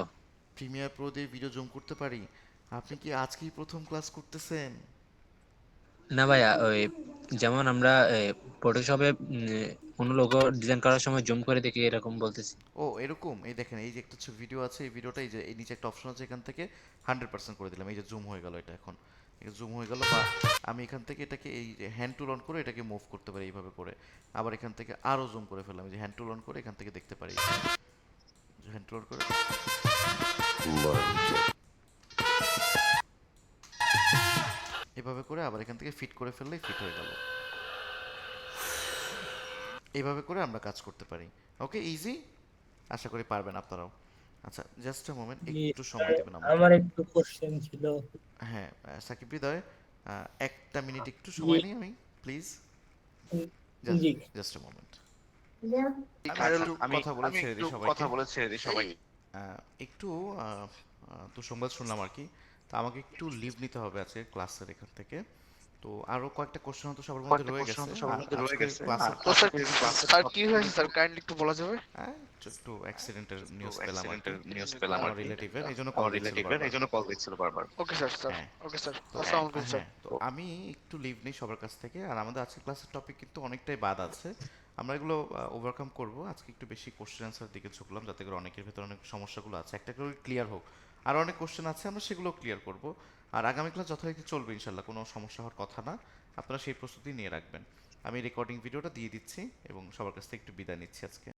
প্রিমিয়ার প্রো দিয়ে ভিডিও জুম করতে পারি? আপনি কি আজকেই প্রথম ক্লাস করতেছেন? না ভাইয়া, ওই যেমন আমরা ফটোশপে কোনো লোগো ডিজাইন করার সময় জুম করে দেখি, এরকম বলতেছি। ও এরকম, এই দেখেন এই যে একটা ভিডিও আছে, এই ভিডিওটা এই যে এই নিচে একটা অপশন আছে, এখান থেকে 100% করে দিলাম, এই যে জুম হয়ে গেল, এটা এখন জুম হয়ে গেল। বা আমি এখান থেকে এটাকে এই যে হ্যান্ড টুল অন করে এটাকে মুভ করতে পারি এইভাবে করে। আবার এখান থেকে আরো জুম করে ফেললাম, এই যে হ্যান্ড টুল অন করে এখান থেকে দেখতে পারি, হ্যান্ড টুল অন করে এভাবে করে আবার এখান থেকে ফিট করে ফেললেই ফিট হয়ে গেল। এইভাবে করে আমরা কাজ করতে পারি। ওকে, ইজি, আশা করি পারবেন আপনারাও। আচ্ছা, জাস্ট আ মোমেন্ট, একটু সময় দেবেন আমাকে। আমার একটু কোশ্চেন ছিল। হ্যাঁ, সাকিব হৃদয়, একটা মিনিট একটু সময় নিই আমি, please. G, just a moment. আমি কথা বলে ছেড়ে দিই সবাইকে। একটু দুঃসংবাদ শুনলাম আর কি, তো আমাকে একটু লিভ নিতে হবে আজকে ক্লাসের এখান থেকে। তো আরো কয়েকটা কোশ্চেন হয়তো সবার মধ্যে রয়ে গেছে। তো স্যার কি হয়েছে স্যার, কাইন্ডলি একটু বলা যাবে? একটু অ্যাক্সিডেন্টের নিউজ পেলাম আমার রিলেটিভের, এইজন্য কল দিচ্ছিল বারবার। ওকে স্যার, ওকে স্যার, আসসালামু আলাইকুম স্যার। তো আমি একটু লিভ নেই সবার কাছ থেকে। আর আমাদের আজকে ক্লাসের টপিক কিন্তু অনেকটাই বাদ আছে, আমরা এগুলো ওভারকাম করব। আজকে একটু বেশি কোশ্চেন আনসার দিকে ঝুঁকলাম, যাতে করে অনেকের ভেতর অনেক সমস্যাগুলো আছে একটা করে ক্লিয়ার হোক। আর অনেক কোশ্চেন আছে, আমরা সেগুলো ক্লিয়ার করব। আর আগামী ক্লাস যথারীতি চলবে ইনশাল্লাহ, কোনো সমস্যা হওয়ার কথা না। আপনারা সেই প্রস্তুতি নিয়ে রাখবেন। আমি রেকর্ডিং ভিডিওটা দিয়ে দিচ্ছি এবং সবার কাছ থেকে একটু বিদায় নিচ্ছি আজকে।